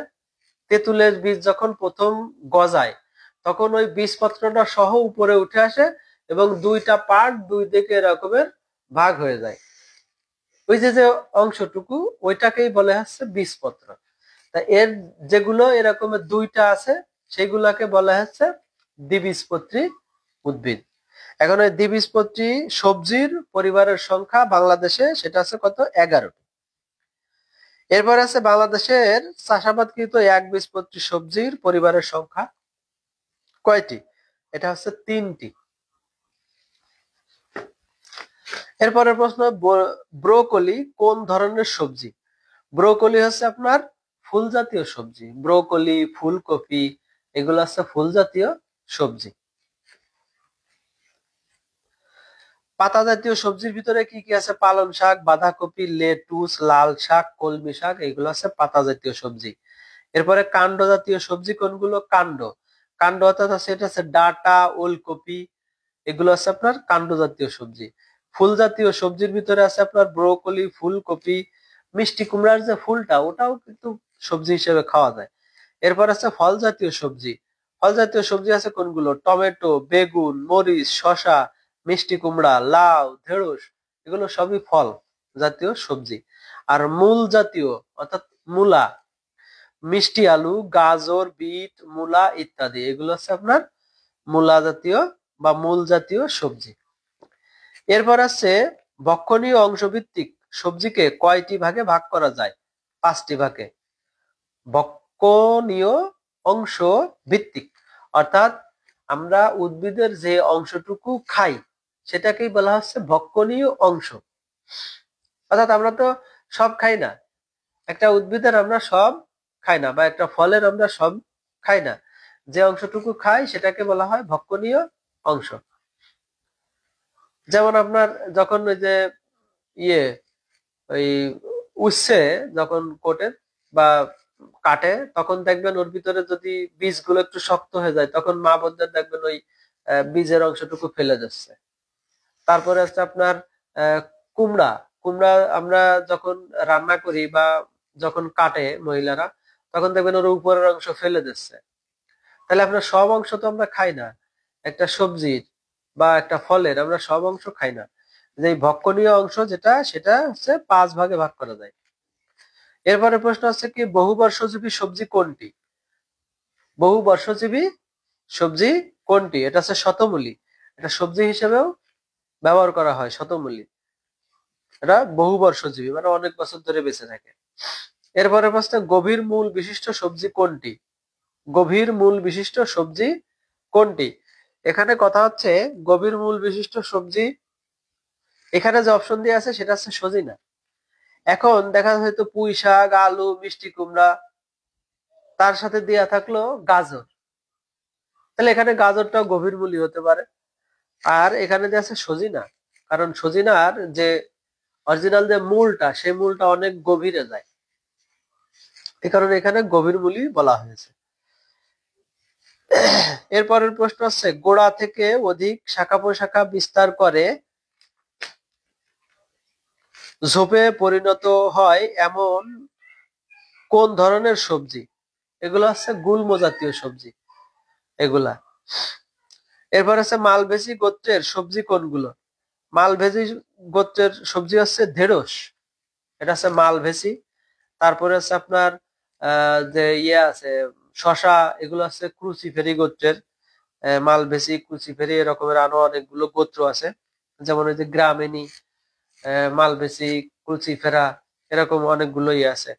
তেঁতুলের বীজ যখন প্রথম গজায় তখন ওই বীজপত্রটা সহ উপরে উঠে আসে এবং দুইটা পার্ট দুই দিকে এরকমের ভাগ হয়ে যায়। ওই যে যে অংশটুকু ওইটাকেই বলে হচ্ছে বীজপত্র। তা এর যেগুলো এরকমের দুইটা আছে সেগুলাকে বলা হচ্ছে দ্বিবীজপত্রী উদ্ভিদ। এখন ওই দ্বিবীজপত্রী সবজির পরিবারের সংখ্যা বাংলাদেশে সেটা আছে কত? 11টি। এরপর আছে বাংলাদেশের চাষাবাদকৃত একবীজপত্রী সবজির পরিবারের সংখ্যা কয়টি? এটা হচ্ছে 3টি। এরপরের প্রশ্ন, ব্রোকলি কোন ধরনের সবজি? ব্রোকলি হচ্ছে আপনার ফুল জাতীয় সবজি। ব্রোকলি, ফুলকপি, এগুলো হচ্ছে ফুল জাতীয় সবজি। পাতা জাতীয় সবজির ভিতরে কি কি আছে? পালং শাক, বাঁধাকপি, লেটুস, লাল শাক, কলমি শাক, এগুলো আছে পাতা জাতীয় সবজি। এরপরে কাণ্ড জাতীয় সবজি কোনগুলো? কাণ্ড, কাণ্ড অর্থাৎ এটা হচ্ছে ডাঁটা, ওলকপি, এগুলো আছে আপনার কাণ্ড জাতীয় সবজি। ফুল জাতীয় সবজির ভিতরে আছে আপনার ব্রোকলি, ফুলকপি, মিষ্টি কুমড়ার যে ফুলটা ওটাও কিন্তু সবজি হিসেবে খাওয়া যায়। এরপর আছে ফল জাতীয় সবজি। ফল জাতীয় সবজি আছে কোনগুলো? টমেটো, বেগুন, মরিচ, শসা, মিষ্টি কুমড়া, লাউ, ঢেঁড়স, এগুলো সবই ফল জাতীয় সবজি। আর মূল জাতীয় অর্থাৎ মূলা, মিষ্টি আলু, গাজর, বিট, মূলা ইত্যাদি, এগুলো হচ্ছে আপনার মূলা জাতীয় বা মূল জাতীয় সবজি। এরপর আছে ভক্ষণীয় অংশভিত্তিক সবজিকে কয়টি ভাগে ভাগ করা যায়? 5টি ভাগে। ভক্ষণীয় অংশ ভিত্তিক অর্থাৎ আমরা উদ্ভিদের যে অংশটুকু খাই সেটাকেই বলা হচ্ছে ভক্ষণীয় অংশ। অর্থাৎ আমরা তো সব খাই না, একটা উদ্ভিদের আমরা সব খাই না বা একটা ফলের আমরা সব খাই না, যে অংশটুকু খাই সেটাকে বলা হয় ভক্ষণীয় অংশ। যেমন আপনার যখন ওই যে ইয়ে ওই উচ্ছে যখন কোটে বা কাটে তখন দেখবেন ওর ভিতরে যদি বীজগুলো একটু শক্ত হয়ে যায় তখন মা বোনদের দেখবেন ওই বীজের অংশটুকু ফেলে যাচ্ছে। তারপরে হচ্ছে আপনার আহ, কুমড়া কুমড়া আমরা যখন রান্না করি বা যখন কাটে মহিলারা তখন দেখবেন ওর উপরের অংশ ফেলে দিচ্ছে। তাহলে আপনার সব অংশ তো আমরা খাই না, একটা সবজির বা একটা ফলের আমরা সব অংশ খাই না। যে এই ভক্ষণীয় অংশ যেটা সেটা হচ্ছে 5 ভাগে ভাগ করা যায়। এরপরে প্রশ্ন হচ্ছে কি বহুবর্ষজীবী সবজি কোনটি? বহুবর্ষজীবী সবজি কোনটি? এটা হচ্ছে শতমূলী। এটা সবজি হিসেবেও ব্যবহার করা হয় শতমূলী। এটা বহুবর্ষজীবী মানে অনেক বছর ধরে বেঁচে থাকে। এরপরে প্রশ্ন গভীর মূল বিশিষ্ট সবজি কোনটি? গভীর মূল বিশিষ্ট সবজি কোনটি? এখানে কথা হচ্ছে গভীর মূল বিশিষ্ট সবজি, এখানে যে অপশন দিয়ে আছে সেটা হচ্ছে সজিনা। এখন দেখা যায় হয়তো পুঁই শাক, আলু, মিষ্টি কুমড়া, তার সাথে দেয়া থাকলো গাজর, তাহলে এখানে গাজরটাও গভীর মূলই হতে পারে। আর এখানে যে আছে সজিনা, কারণ সজিনার যে অরিজিনাল যে মূলটা সেই মূলটা অনেক গভীরে যায়, এই কারণে এখানে গভীর মূলই বলা হয়েছে। এরপরের প্রশ্ন হচ্ছে গোড়া থেকে অধিক শাখা প্রশাখা বিস্তার করে ঝোপে পরিণত হয় এমন কোন ধরনের সবজি? এগুলো হচ্ছে গুল্ম জাতীয় সবজি এগুলা। এরপর আছে মালভেসি গোত্রের সবজি কোনগুলো? মালভেসি গোত্রের সবজি হচ্ছে ঢেঁড়স, এটা হচ্ছে মালভেসি। তারপরে হচ্ছে আপনার যে ইয়ে আছে শশা, এগুলো হচ্ছে ক্রুসিফেরি গোত্রের। মালভেসি, ক্রুসিফেরি এরকমের আরো অনেকগুলো গোত্র আছে, যেমন ওই যে গ্রামেনি, মালভেসি, ক্রুসিফেরা, এরকম অনেকগুলো ইয়ে আছে।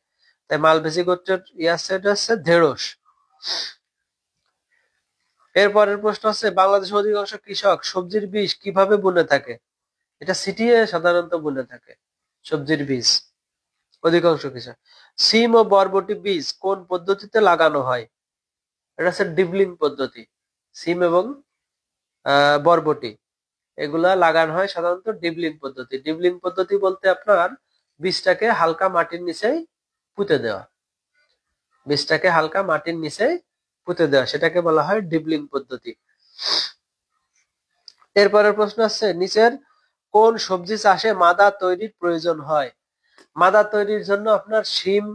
তাই মালভেসি গোত্রের ইয়ে আছে এটা হচ্ছে ঢেঁড়স। এরপরের প্রশ্ন হচ্ছে বাংলাদেশের অধিকাংশ কৃষক সবজির বীজ কিভাবে বুনে থাকে? এটা ছিটিয়ে সাধারণত বুনে থাকে সবজির বীজ অধিকাংশ কৃষক। সিম ও বরবটি বীজ কোন পদ্ধতিতে লাগানো হয়? এটা হচ্ছে ডিবলিং পদ্ধতি। সিম এবং বরবটি এগুলা লাগানো হয় সাধারণত ডিবলিং পদ্ধতি। ডিবলিং পদ্ধতি বলতে আপনার বীজটাকে হালকা মাটির নিচেই পুঁতে দেওয়া, বীজটাকে হালকা মাটির নিচে পুঁতে দেওয়া, সেটাকে বলা হয় ডিবলিং পদ্ধতি। এরপরের প্রশ্ন আছে নিচের কোন সবজি চাষে মাদা তৈরির প্রয়োজন হয়? মাদা তৈরির জন্য আপনার শিম,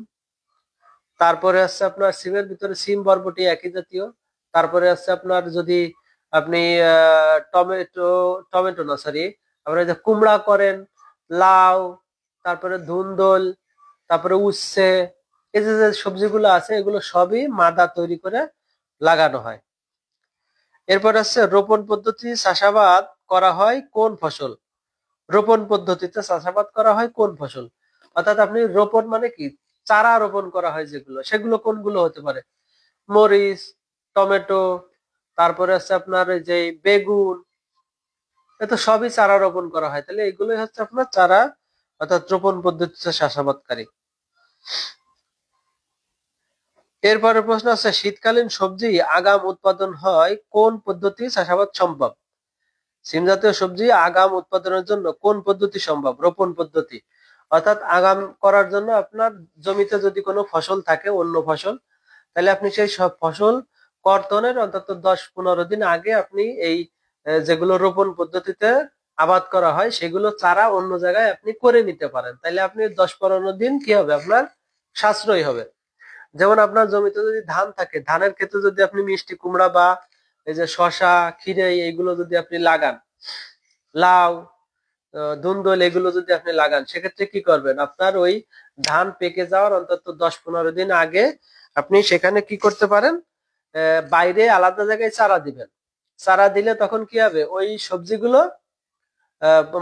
তারপরে আছে আপনার সিমের ভিতরে সিম বরবটি একই জাতীয়। তারপরে আছে আপনার যদি আপনি টমেটো, টমেটো না সরি, আপনারা যে কুমড়া করেন, লাউ, তারপরে ধুন্দল, তারপরে উচ্ছে, এই যে যে সবজিগুলো আছে এগুলো সবই মাদা তৈরি করে লাগানো হয়। এরপর আছে রোপণ পদ্ধতি চাষাবাদ করা হয় কোন ফসল? রোপণ পদ্ধতিতে চাষাবাদ করা হয় কোন ফসল? অর্থাৎ আপনি রোপণ মানে কি চারা রোপণ করা হয় যেগুলো, সেগুলো কোনগুলো হতে পারে? মরিচ, টমেটো, তারপরে আছে আপনার এই যে বেগুন, এত সবই চারা রোপণ করা হয়। তাহলে এগুলোই হচ্ছে আপনার চারা, অর্থাৎ রোপণ পদ্ধতিতে চাষাবাদকারী। এরপরে প্রশ্ন আছে শীতকালীন সবজি আগাম উৎপাদন হয় কোন পদ্ধতি চাষাবাদ সম্ভব? সিম জাতীয় সবজি আগাম উৎপাদনের জন্য কোন পদ্ধতি সম্ভব? রোপণ পদ্ধতি। অর্থাৎ আগাম করার জন্য আপনার জমিতে যদি কোনো ফসল থাকে অন্য ফসল, তাহলে আপনি সেই সব ফসল কর্তনের অন্তত 10-15 দিন আগে আপনি এই যেগুলো রোপণ পদ্ধতিতে আবাদ করা হয় সেগুলো চারা অন্য জায়গায় আপনি করে নিতে পারেন। তাহলে আপনি 10-15 দিন কি হবে আপনার সাশ্রয় হবে। যেমন আপনার জমিতে যদি ধান থাকে, ধানের ক্ষেত্রে যদি আপনি মিষ্টি কুমড়া বা এই যে শশা, খিরে এইগুলো যদি আপনি লাগান, লাউ, ধুন্দল এগুলো যদি আপনি লাগান, সেক্ষেত্রে কি করবেন? আপনার ওই ধান পেকে যাওয়ার অন্তত 10-15 দিন আগে আপনি সেখানে কি করতে পারেন, বাইরে আলাদা জায়গায় চারা দিবেন। চারা দিলে তখন কি হবে, ওই সবজিগুলো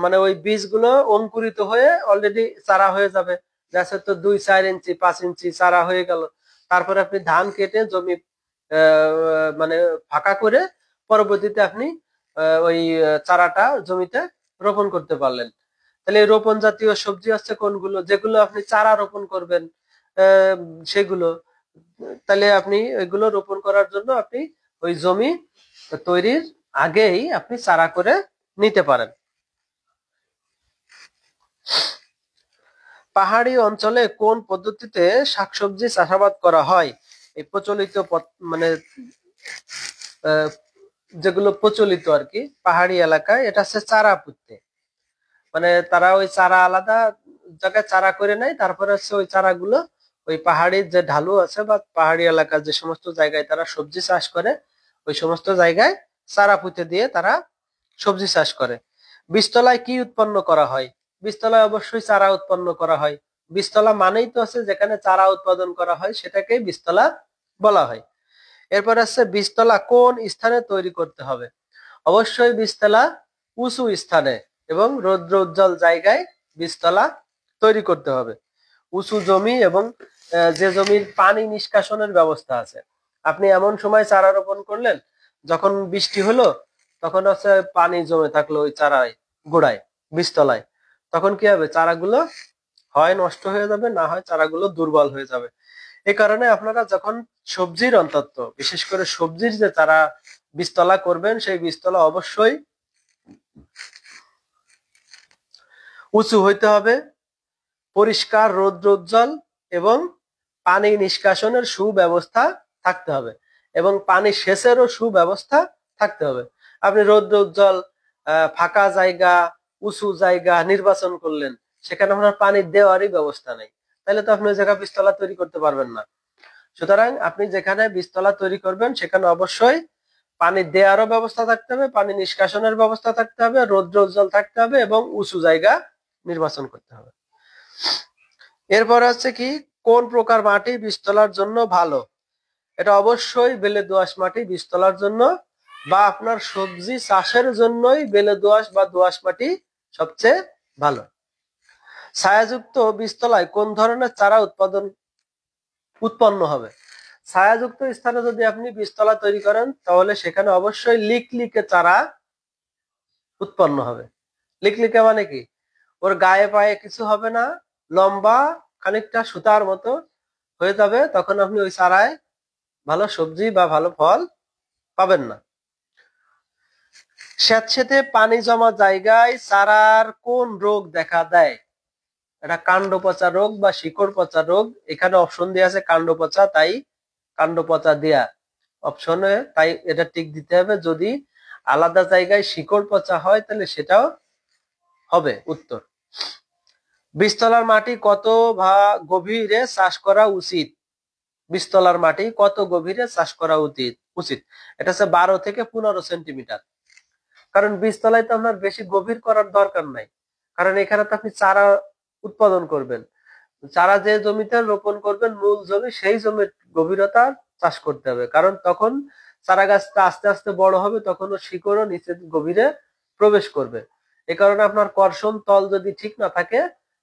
মানে ওই বীজগুলো অঙ্কুরিত হয়ে অলরেডি চারা হয়ে যাবে। গাছে তো 2-4 ইঞ্চি 5 ইঞ্চি চারা হয়ে গেল। তারপরে আপনি ধান কেটে জমি মানে ফাঁকা করে পরবর্তীতে আপনি ওই চারাটা জমিতে রোপণ করতে পারলেন। তাহলে এই রোপণ জাতীয় সবজি হচ্ছে কোনগুলো? যেগুলো আপনি চারা রোপণ করবেন আহ, সেগুলো। তাহলে আপনি এগুলো রোপণ করার জন্য আপনি ওই জমি তৈরির আগেই আপনি চারা করে নিতে পারেন। পাহাড়ি অঞ্চলে কোন পদ্ধতিতে শাকসবজি চাষাবাদ করা হয়? এই প্রচলিত মানে যেগুলো প্রচলিত আর কি পাহাড়ি এলাকায়, এটা হচ্ছে চারা পুঁততে। মানে তারা ওই চারা আলাদা জায়গায় চারা করে নেয়, তারপরে হচ্ছে ওই চারাগুলো ওই পাহাড়ির যে ঢালু আছে বা পাহাড়ি এলাকার যে সমস্ত জায়গায় তারা সবজি চাষ করে ওই সমস্ত জায়গায় চারা পুঁতে দিয়ে তারা সবজি চাষ করে। বীজতলায় কি উৎপন্ন করা হয়? বীজতলায় অবশ্যই চারা উৎপন্ন করা হয়। বীজতলা মানেই তো আছে যেখানে চারা উৎপাদন করা হয় সেটাকেই বীজতলা বলা হয়। এরপর আছে বীজতলা কোন স্থানে তৈরি করতে হবে? অবশ্যই বীজতলা উঁচু স্থানে এবং রৌদ্র উজ্জ্বল জায়গায় বীজতলা তৈরি করতে হবে। উঁচু জমি এবং যে জমির পানি নিষ্কাশনের ব্যবস্থা আছে। আপনি এমন সময় চারা রোপণ করলেন যখন বৃষ্টি হলো, তখন হচ্ছে পানি জমে থাকলো ওই চারায় গোড়ায় বীজতলায়, তখন কি হবে? চারাগুলো হয় নষ্ট হয়ে যাবে, না হয় চারাগুলো দুর্বল হয়ে যাবে। এই কারণে আপনারা যখন সবজির অন্তত বিশেষ করে সবজির যে চারা বীজতলা করবেন সেই বীজতলা অবশ্যই উঁচু হইতে হবে, পরিষ্কার রৌদ্রোজ্জ্বল এবং পানি নিষ্কাশনের সুব্যবস্থা থাকতে হবে এবং পানি সেচেরও সুব্যবস্থা থাকতে হবে। আপনি রৌদ্রোজ্জ্বল ফাঁকা জায়গা উঁচু জায়গা নির্বাচন করলেন, সেখানে আপনার পানি দেওয়ারই ব্যবস্থা নেই, তাহলে তো আপনি ওই জায়গায় বীজতলা তৈরি করতে পারবেন না। সুতরাং আপনি যেখানে বীজতলা তৈরি করবেন সেখানে অবশ্যই পানি দেওয়ারও ব্যবস্থা থাকতে হবে, পানি নিষ্কাশনের ব্যবস্থা থাকতে হবে, রৌদ্র উজ্জ্বল থাকতে হবে এবং উঁচু জায়গা নির্বাচন করতে হবে। এরপর হচ্ছে কি, কোন প্রকার মাটি বীজতলার জন্য ভালো? এটা অবশ্যই বেলে দোআঁশ মাটি বীজতলার জন্য বা আপনার সবজি চাষের জন্যই বেলে দোআঁশ বা দোআঁশ মাটি সবচেয়ে ভালো। ছায়াযুক্ত বীজতলায় কোন ধরনের চারা উৎপন্ন হবে? ছায়াযুক্ত স্থানে যদি আপনি বীজতলা তৈরি করেন তাহলে সেখানে অবশ্যই লিকলিকে চারা উৎপন্ন হবে। লিকলিকে মানে কি? ওর গায়ে পায়ে কিছু হবে না, লম্বা খানিকটা সুতার মতো হয়ে যাবে, তখন আপনি ওই চারায় ভালো সবজি বা ভালো ফল পাবেন না। স্যাঁতসেঁতে পানি জমা জায়গায় চারার কোন রোগ দেখা দেয়? এটা কাণ্ড পচা রোগ বা শিকড় পচা রোগ। এখানে অপশন দেওয়া আছে কাণ্ড পচা, তাই কাণ্ড পচা দেয়া অপশনে, তাই এটা টিক দিতে হবে। যদি আলাদা জায়গায় শিকড় পচা হয় তাহলে সেটাও হবে উত্তর। বীজতলার মাটি কত গভীরে চাষ করা উচিত? বীজতলার মাটি কত গভীরে চাষ করা উচিত? এটা হচ্ছে 12 থেকে 15 সেন্টিমিটার। কারণ বীজতলায় তো আপনার বেশি গভীর করার দরকার নাই, কারণ এখানে তো আপনি চারা উৎপাদন করবেন। চারা যে জমিতে রোপণ করবেন মূল জমি, সেই জমির গভীরতা চাষ করতে হবে, কারণ তখন চারা গাছটা আস্তে আস্তে বড় হবে, তখন ও শিকড়ও নিচে গভীরে প্রবেশ করবে। এ কারণে আপনার কর্ষণ তল যদি ঠিক না থাকে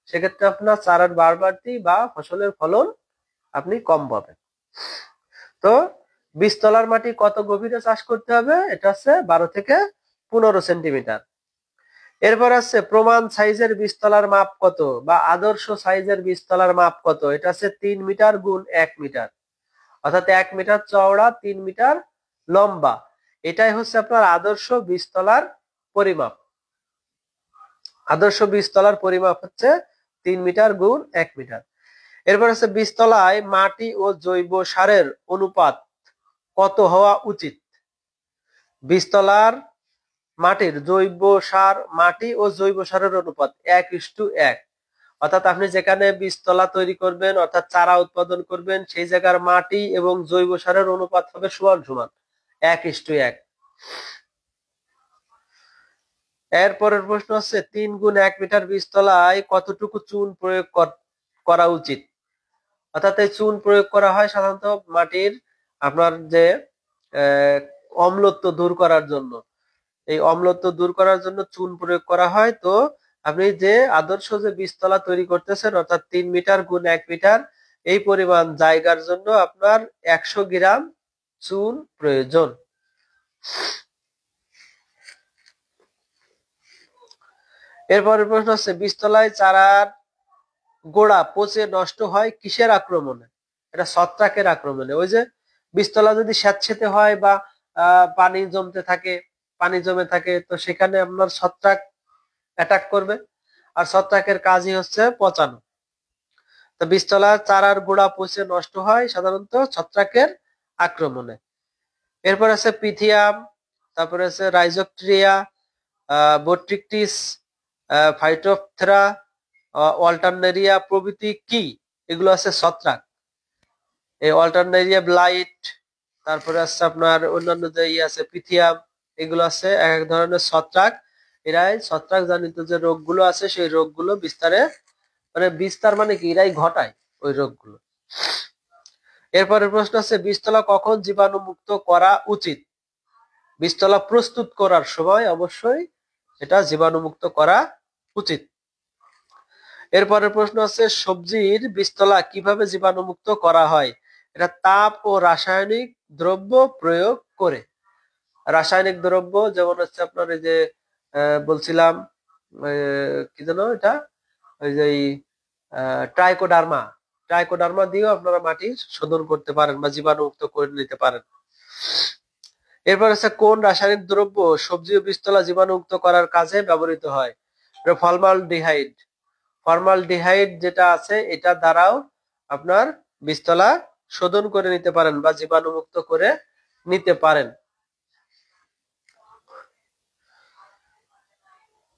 সেক্ষেত্রে আপনার চারার বাড়তি বা ফসলের ফলন আপনি কম পাবেন। তো বীজতলার মাটি কত গভীরে চাষ করতে হবে? এটা হচ্ছে 12 থেকে 15 সেন্টিমিটার। এরপর আছে প্রমাণ সাইজের বীজতলার মাপ কত বা আদর্শ সাইজের বীজতলার মাপ কত? এটা হচ্ছে 3 মিটার গুণ 1 মিটার, অর্থাৎ 1 মিটার চওড়া 3 মিটার লম্বা। এটাই হচ্ছে আপনার আদর্শ বীজতলার পরিমাপ। আদর্শ বীজতলার পরিমাপ হচ্ছে 3 মিটার গুণ 1 মিটার। এরপর আছে বীজতলায় মাটি ও জৈব সারের অনুপাত কত হওয়া উচিত? বীজতলার মাটির জৈব সার, মাটি ও জৈব সারের অনুপাত 1:1। অর্থাৎ আপনি যেখানে বীজতলা তৈরি করবেন অর্থাৎ চারা উৎপাদন করবেন সেই জায়গার মাটি এবং জৈব সারের অনুপাত হবে সমান সমান 1:1। এরপরের প্রশ্ন হচ্ছে 3 গুণ 1 মিটার বীজতলায় কতটুকু চুন প্রয়োগ করা উচিত? অর্থাৎ এই চুন প্রয়োগ করা হয় সাধারণত মাটির আপনার যে অম্লত্ব দূর করার জন্য। এই অম্লত্ব দূর করার জন্য চুন প্রয়োগ করা হয়। তো আপনি যে আদর্শ যে বীজতলা তৈরি করতেছেন অর্থাৎ 3 মিটার গুণ 1 মিটার এই পরিমাণ জায়গার জন্য আপনার 100 গ্রাম চুন প্রয়োজন। এরপরের প্রশ্ন হচ্ছে বীজতলায় চারার গোড়া পচে নষ্ট হয় কিসের আক্রমণে? এটা ছত্রাকের আক্রমণে। ওই যে বীজতলা যদি স্যাঁতসেঁতে হয় বা পানি জমে থাকে তো সেখানে আপনার ছত্রাক অ্যাটাক করবে, আর ছত্রাকের কাজই হচ্ছে পচানো। তো বীজতলা চারার গোড়া পচে নষ্ট হয় সাধারণত ছত্রাকের আক্রমণে। এরপর আছে পিথিয়াম, তারপরে আছে রাইজোকট্রিয়া, বোট্রিকটিস, ফাইটোপথেরা, অল্টারনেরিয়া প্রভৃতি কি? এগুলো আছে ছত্রাক। এই অল্টারনেরিয়া ব্লাইট, তারপরে আছে আপনার অন্যান্য যে আছে পিথিয়াম, এগুলো আছে এক এক ধরনের ছত্রাক। এরাই ছত্রাক জনিত যে রোগগুলো আছে সেই রোগগুলো বিস্তারে মানে বিস্তার মানে কি এরাই ঘটায় ওই রোগগুলো। এরপরের প্রশ্ন আছে বীজতলা কখন জীবাণু মুক্ত করা উচিত? বীজতলা প্রস্তুত করার সময় অবশ্যই এটা জীবাণু মুক্ত করা উচিত। এরপরের প্রশ্ন আছে সবজির বীজতলা কিভাবে জীবাণু মুক্ত করা হয়? এটা তাপ ও রাসায়নিক দ্রব্য প্রয়োগ করে। রাসায়নিক দ্রব্য যেমন হচ্ছে আপনার এই যে বলছিলাম কি যেন এটা ওই যে ট্রাইকোডার্মা, ট্রাইকোডার্মা দিয়েও আপনারা মাটি শোধন করতে পারেন বা জীবাণুমুক্ত করে নিতে পারেন। এরপর হচ্ছে কোন রাসায়নিক দ্রব্য সবজি ও বীজতলা জীবাণুমুক্ত করার কাজে ব্যবহৃত হয়? ফর্মালডিহাইড। ফর্মালডিহাইড যেটা আছে এটা দ্বারাও আপনার বীজতলা শোধন করে নিতে পারেন বা জীবাণুমুক্ত করে নিতে পারেন।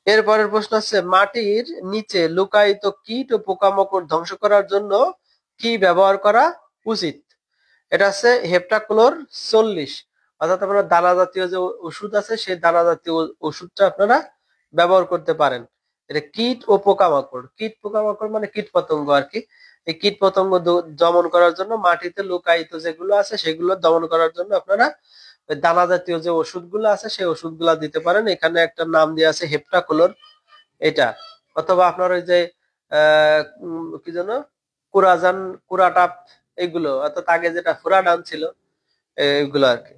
এরপরের প্রশ্ন আছে মাটির নিচে লুকায়িত কীট ও পোকামাকড় ধ্বংস করার জন্য কি ব্যবহার করা উচিত? এটা আছে হেপ্টাক্লোর 40, অর্থাৎ আপনার দানা জাতীয় যে ওষুধ আছে সেই দানা জাতীয় ওষুধটা আপনারা ব্যবহার করতে পারেন। এটা কীট ও পোকামাকড়, কীট পোকামাকড় মানে কীট পতঙ্গ আর কি। এই কীট পতঙ্গ দমন করার জন্য মাটিতে লুকায়িত যেগুলো আছে সেগুলো দমন করার জন্য আপনারা দানা জাতীয় যে ওষুধগুলো আছে সেই ওষুধগুলো দিতে পারেন। এখানে একটা নাম দেওয়া আছে হেপ্টাক্লোর এটা, অথবা আপনার ওই যে কি যেন কুরাজান, কুরাটাপ, এগুলো অর্থাৎ আগে যেটা ফুরাডান ছিল এগুলো আর কি।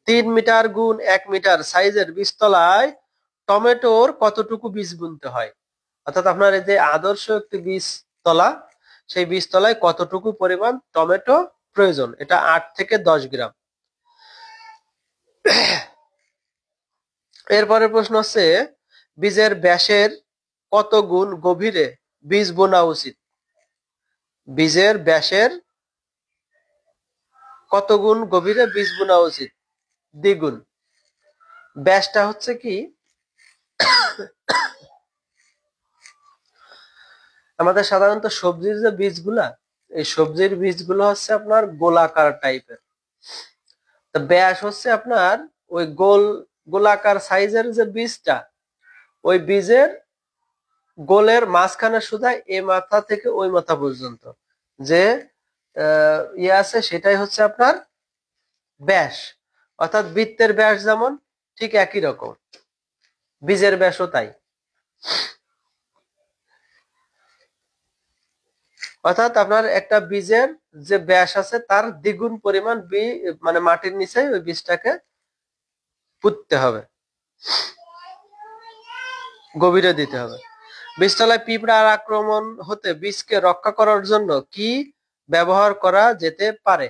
3 মিটার গুণ 1 মিটার সাইজের বীজতলায় টমেটোর কতটুকু বীজ বুনতে হয়? অর্থাৎ আপনার এই যে আদর্শ একটি বীজতলা, সেই বীজতলায় কতটুকু পরিমাণ টমেটো প্রয়োজন? এটা 8 থেকে 10 গ্রাম। এরপরের প্রশ্ন হচ্ছে বীজের ব্যাসের কত গুণ গভীরে বীজ বোনা উচিত? বীজের ব্যাসের কত গুণ গভীরে বীজ বোনা উচিত? দ্বিগুণ। ব্যাসটা হচ্ছে কি আমাদের সাধারণত সবজির যে বীজগুলা, এই সবজির বীজগুলো হচ্ছে আপনার গোলাকার টাইপের। তো ব্যাস হচ্ছে আপনার ওই গোলাকার সাইজের যে বীজটা, ওই বীজের গোলের মাঝখানে সুদা এ মাথা থেকে ওই মাথা পর্যন্ত যে ইয়ে আছে সেটাই হচ্ছে আপনার ব্যাস। অর্থাৎ বৃত্তের ব্যাস যেমন ঠিক একই রকম বীজের ব্যাসও তাই। অর্থাৎ আপনার একটা বীজের যে ব্যাস আছে তার দ্বিগুণ পরিমাণ মানে মাটির নিচে ওই বীজটাকে পুঁততে হবে, গভীরে দিতে হবে। বীজতলায় পিঁপড়ার আক্রমণ হতে বীজকে রক্ষা করার জন্য কি ব্যবহার করা যেতে পারে?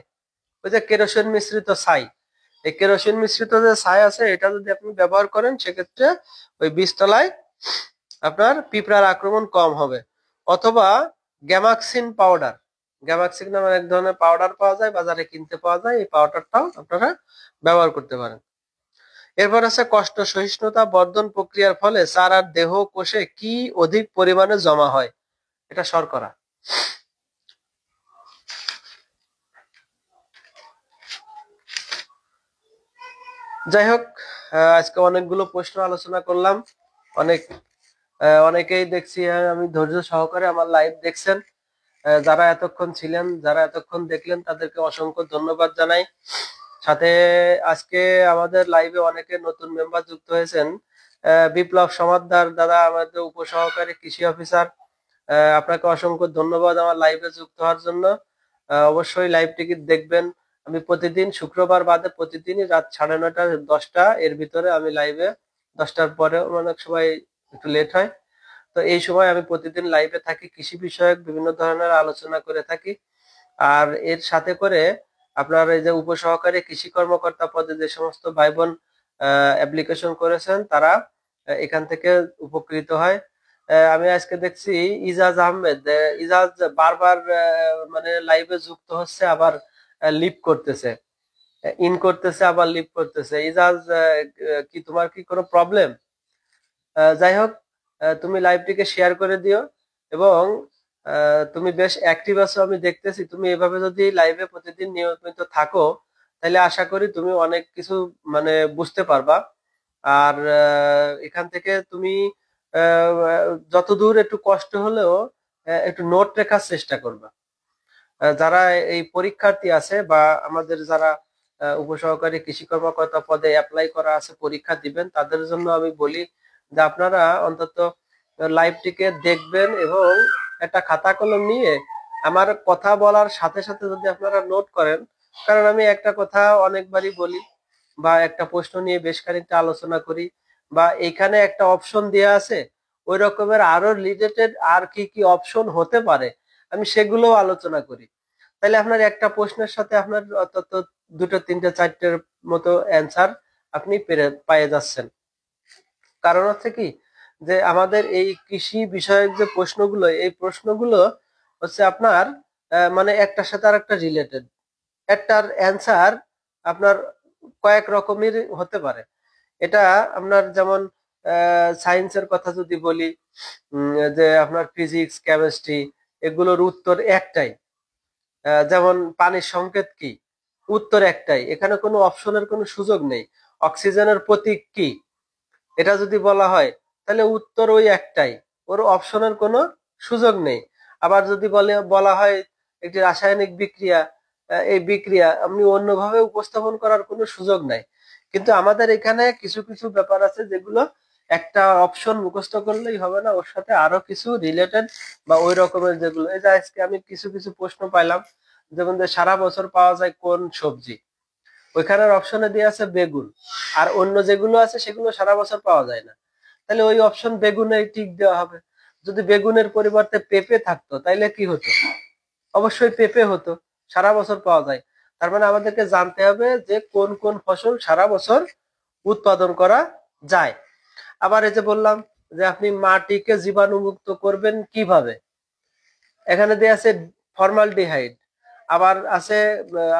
ওই যে কেরোসিন মিশ্রিত ছাই, এই কেরোসিন মিশ্রিত যে ছাই আছে এটা যদি আপনি ব্যবহার করেন সেক্ষেত্রে ওই বীজতলায় আপনার পিঁপড়ার আক্রমণ কম হবে। অথবা গ্যামাক্সিন পাউডার, গ্যামাক্সিন নামের এক ধরনের পাউডার পাওয়া যায়, বাজারে কিনতে পাওয়া যায়, এই পাউডারটাও আপনারা ব্যবহার করতে পারেন। এরপর আছে কষ্ট সহিষ্ণুতা বর্ধন প্রক্রিয়ার ফলে চারার দেহ কোষে কি অধিক পরিমাণে জমা হয়? এটা শর্করা। যাই হোক, আজকে অনেকগুলো প্রশ্ন আলোচনা করলাম। অনেকেই দেখছি আমি ধৈর্য সহকারে আমার লাইভ দেখছেন। যারা এতক্ষণ ছিলেন, যারা এতক্ষণ দেখলেন তাদেরকে অসংখ্য ধন্যবাদ জানাই। সাথে আজকে আমাদের লাইভে অনেকে নতুন মেম্বার যুক্ত হয়েছেন। বিপ্লব সমাদদার দাদা, আমাদের উপসহকারী কৃষি অফিসার, আপনাকে অসংখ্য ধন্যবাদ আমার লাইভে যুক্ত হওয়ার জন্য। অবশ্যই লাইভ টিকিট দেখবেন। আমি প্রতিদিন শুক্রবার বাদে প্রতিদিনই রাত 9:30 10টা এর ভিতরে আমি লাইভে, 10টার পরে অনেক সময় একটু লেট হয়, তো এই সময় আমি প্রতিদিন লাইভে থাকি, কৃষি বিষয়ক বিভিন্ন ধরনের আলোচনা করে থাকি। আর এর সাথে করে আপনার এই যে উপসহকারী কৃষি কর্মকর্তা পদে যে সমস্ত ভাই বোন অ্যাপ্লিকেশন করেছেন তারা এখান থেকে উপকৃত হয়। আমি আজকে দেখছি ইজাজ আহমেদ, ইজাজ বারবার মানে লাইভে যুক্ত হচ্ছে, আবার লিভ করতেছে, ইন করতেছে, আবার লিভ করতেছে। ইজাজ কি তোমার কি কোনো প্রবলেম? যাই হোক, তুমি লাইভটিকে শেয়ার করে দিও, এবং তুমি বেশ অ্যাক্টিভ আছো আমি দেখতেছি। তুমি এভাবে যদি লাইভে প্রতিদিন নিয়মিত থাকো, তাহলে আশা করি তুমি অনেক কিছু মানে বুঝতে পারবা। আর এখান থেকে তুমি আহ, যতদূর একটু কষ্ট হলেও একটু নোট রেখার চেষ্টা করবা। যারা এই পরীক্ষার্থী আছে বা আমাদের যারা উপসহকারী কৃষি কর্মকর্তা পদে অ্যাপ্লাই করা আছে, পরীক্ষা দিবেন, তাদের জন্য আমি বলি যে আপনারা অন্তত লাইভটিকে দেখবেন এবং একটা খাতা কলম নিয়ে আমার কথা বলার সাথে সাথে যদি আপনারা নোট করেন। কারণ আমি একটা কথা অনেকবারই বলি, বা একটা প্রশ্ন নিয়ে বেশ খানিকটা আলোচনা করি, বা এখানে একটা অপশন দেয়া আছে, ওই রকমের আরো রিলেটেড আর কি কি অপশন হতে পারে আমি সেগুলো আলোচনা করি। তাহলে আপনার একটা প্রশ্নের সাথে আপনার অন্তত দুটো তিনটে চারটের মতো অ্যান্সার আপনি পেয়ে যাচ্ছেন। কারণ হচ্ছে কি, যে আমাদের এই কৃষি বিষয়ক যে প্রশ্নগুলো, এই প্রশ্নগুলো হচ্ছে আপনার মানে একটার সাথে আর একটা রিলেটেড, একটার অ্যান্সার আপনার কয়েক রকমের হতে পারে। এটা আপনার যেমন সায়েন্সের কথা যদি বলি, যে আপনার ফিজিক্স, কেমিস্ট্রি, এগুলোর উত্তর একটাই। যেমন পানির সংকেত কি, উত্তর একটাই, এখানে কোনো অপশনের কোনো সুযোগ নেই। অক্সিজেনের প্রতীক কি, এটা যদি বলা হয় তাহলে উত্তর ওই একটাই, ওর অপশনের কোনো সুযোগ নেই। আবার যদি বলা হয় একটি রাসায়নিক বিক্রিয়া, এই বিক্রিয়া আপনি অন্যভাবে উপস্থাপন করার কোনো সুযোগ নাই। কিন্তু আমাদের এখানে কিছু কিছু ব্যাপার আছে যেগুলো একটা অপশন মুখস্থ করলেই হবে না, ওর সাথে আরো কিছু রিলেটেড বা ওই রকমের যেগুলো, এই যে আজকে আমি কিছু কিছু প্রশ্ন পাইলাম, যেমন যে সারা বছর পাওয়া যায় কোন সবজি, ওইখানের অপশনে দিয়ে আছে বেগুন, আর অন্য যেগুলো আছে সেগুলো সারা বছর পাওয়া যায় না। তাহলে ওই অপশন বেগুনে টিক দেওয়া হবে। যদি বেগুনের পরিবর্তে পেঁপে থাকতো তাইলে কি হতো? অবশ্যই পেঁপে হতো, সারা বছর পাওয়া যায়। তার মানে আমাদেরকে জানতে হবে যে কোন কোন ফসল সারা বছর উৎপাদন করা যায়। আবার এই যে বললাম যে আপনি মাটিকে জীবাণুমুক্ত করবেন কিভাবে, এখানে দিয়ে আছে ফর্মালডিহাইড, আবার আছে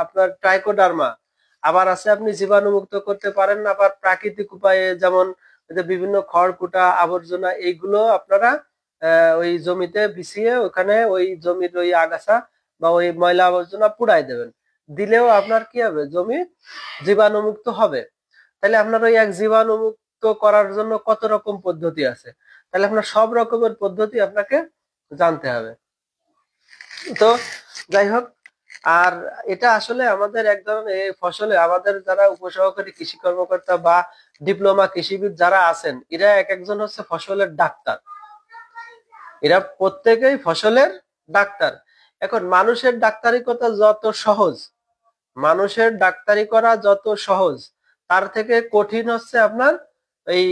আপনার ট্রাইকোডার্মা, আবার আছে আপনি জীবাণুমুক্ত করতে পারেন আবার প্রাকৃতিক উপায়ে, যেমন যে বিভিন্ন খড়কুটা আবর্জনা, এইগুলো আপনারা ওই জমিতে বিছিয়ে ওখানে ওই জমির ওই আগাছা বা ওই ময়লা আবর্জনা পুড়াই দেবেন, দিলেও আপনার কি হবে, জমি জীবাণুমুক্ত হবে। তাহলে আপনার ওই এক জীবাণুমুক্ত করার জন্য কত রকম পদ্ধতি আছে, তাহলে আপনার সব রকমের পদ্ধতি আপনাকে জানতে হবে। তো যাই হোক, আর এটা আসলে আমাদের এক ধরনের ফসলে আমাদের যারা উপসহকারী কৃষি কর্মকর্তা বা ডিপ্লোমা কৃষিবিদ যারা আছেন, এরা এক একজন হচ্ছে ফসলের ডাক্তার, এরা প্রত্যেকেই ফসলের ডাক্তার। এখন মানুষের ডাক্তারি করা যত সহজ, মানুষের ডাক্তারি করা যত সহজ, তার থেকে কঠিন হচ্ছে আপনার এই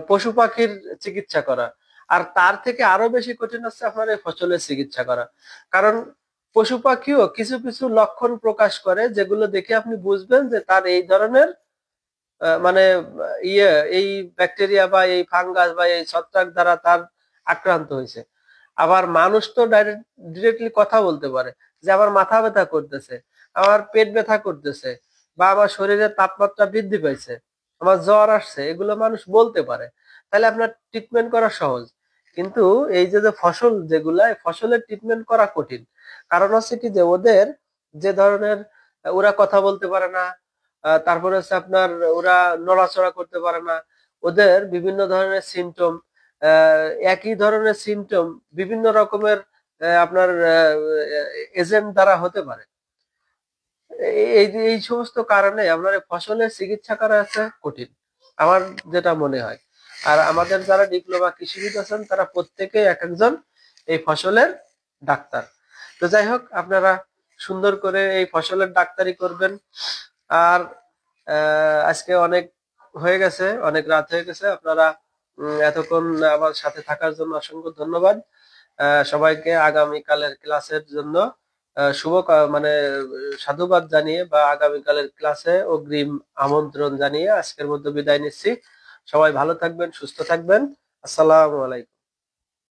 পশু পাখির চিকিৎসা করা। আর তার থেকে আরো বেশি কঠিন হচ্ছে আপনার এই ফসলের চিকিৎসা করা। কারণ পশু পাখিও কিছু কিছু লক্ষণ প্রকাশ করে যেগুলো দেখে আপনি বুঝবেন যে তার এই ধরনের মানে ইয়ে এই ব্যাকটেরিয়া বা এই ফাঙ্গাস বা এই ছত্রাক দ্বারা তার আক্রান্ত হয়েছে। আবার মানুষ তো ডিরেক্টলি কথা বলতে পারে যে আমার মাথা ব্যথা করতেছে, আমার পেট ব্যথা করতেছে, বা আমার শরীরের তাপমাত্রা বৃদ্ধি পাইছে, আমার জ্বর আসছে, এগুলো মানুষ বলতে পারে। তাহলে আপনার ট্রিটমেন্ট করা সহজ। কিন্তু এই যে যে ফসল যেগুলা, ফসলের ট্রিটমেন্ট করা কঠিন। কারণ হচ্ছে কি, যে ওদের যে ধরনের, ওরা কথা বলতে পারে না, তারপরে হচ্ছে আপনার ওরা নড়াচড়া করতে পারে না, ওদের বিভিন্ন ধরনের সিমটম, একই ধরনের সিমটম বিভিন্ন রকমের আপনার এজেন্ট দ্বারা হতে পারে। এই এই সমস্ত কারণে আপনার ফসলের চিকিৎসা করা আছে কঠিন, আমার যেটা মনে হয়। আর আমাদের যারা ডিপ্লোমা কৃষিবিদ আছেন তারা প্রত্যেকেই এক একজন এই ফসলের ডাক্তার। তো যাই হোক, আপনারা সুন্দর করে এই ফসলের ডাক্তারি করবেন। আর আজকে অনেক হয়ে গেছে, অনেক রাত হয়ে গেছে। আপনারা এতক্ষণ আমার সাথে থাকার জন্য অসংখ্য ধন্যবাদ। সবাইকে আগামীকালের ক্লাসের জন্য মানে সাধুবাদ জানিয়ে বা আগামীকালের ক্লাসে অগ্রিম আমন্ত্রণ জানিয়ে আজকের মতো বিদায় নিচ্ছি। সবাই ভালো থাকবেন, সুস্থ থাকবেন। আসসালামু আলাইকুম।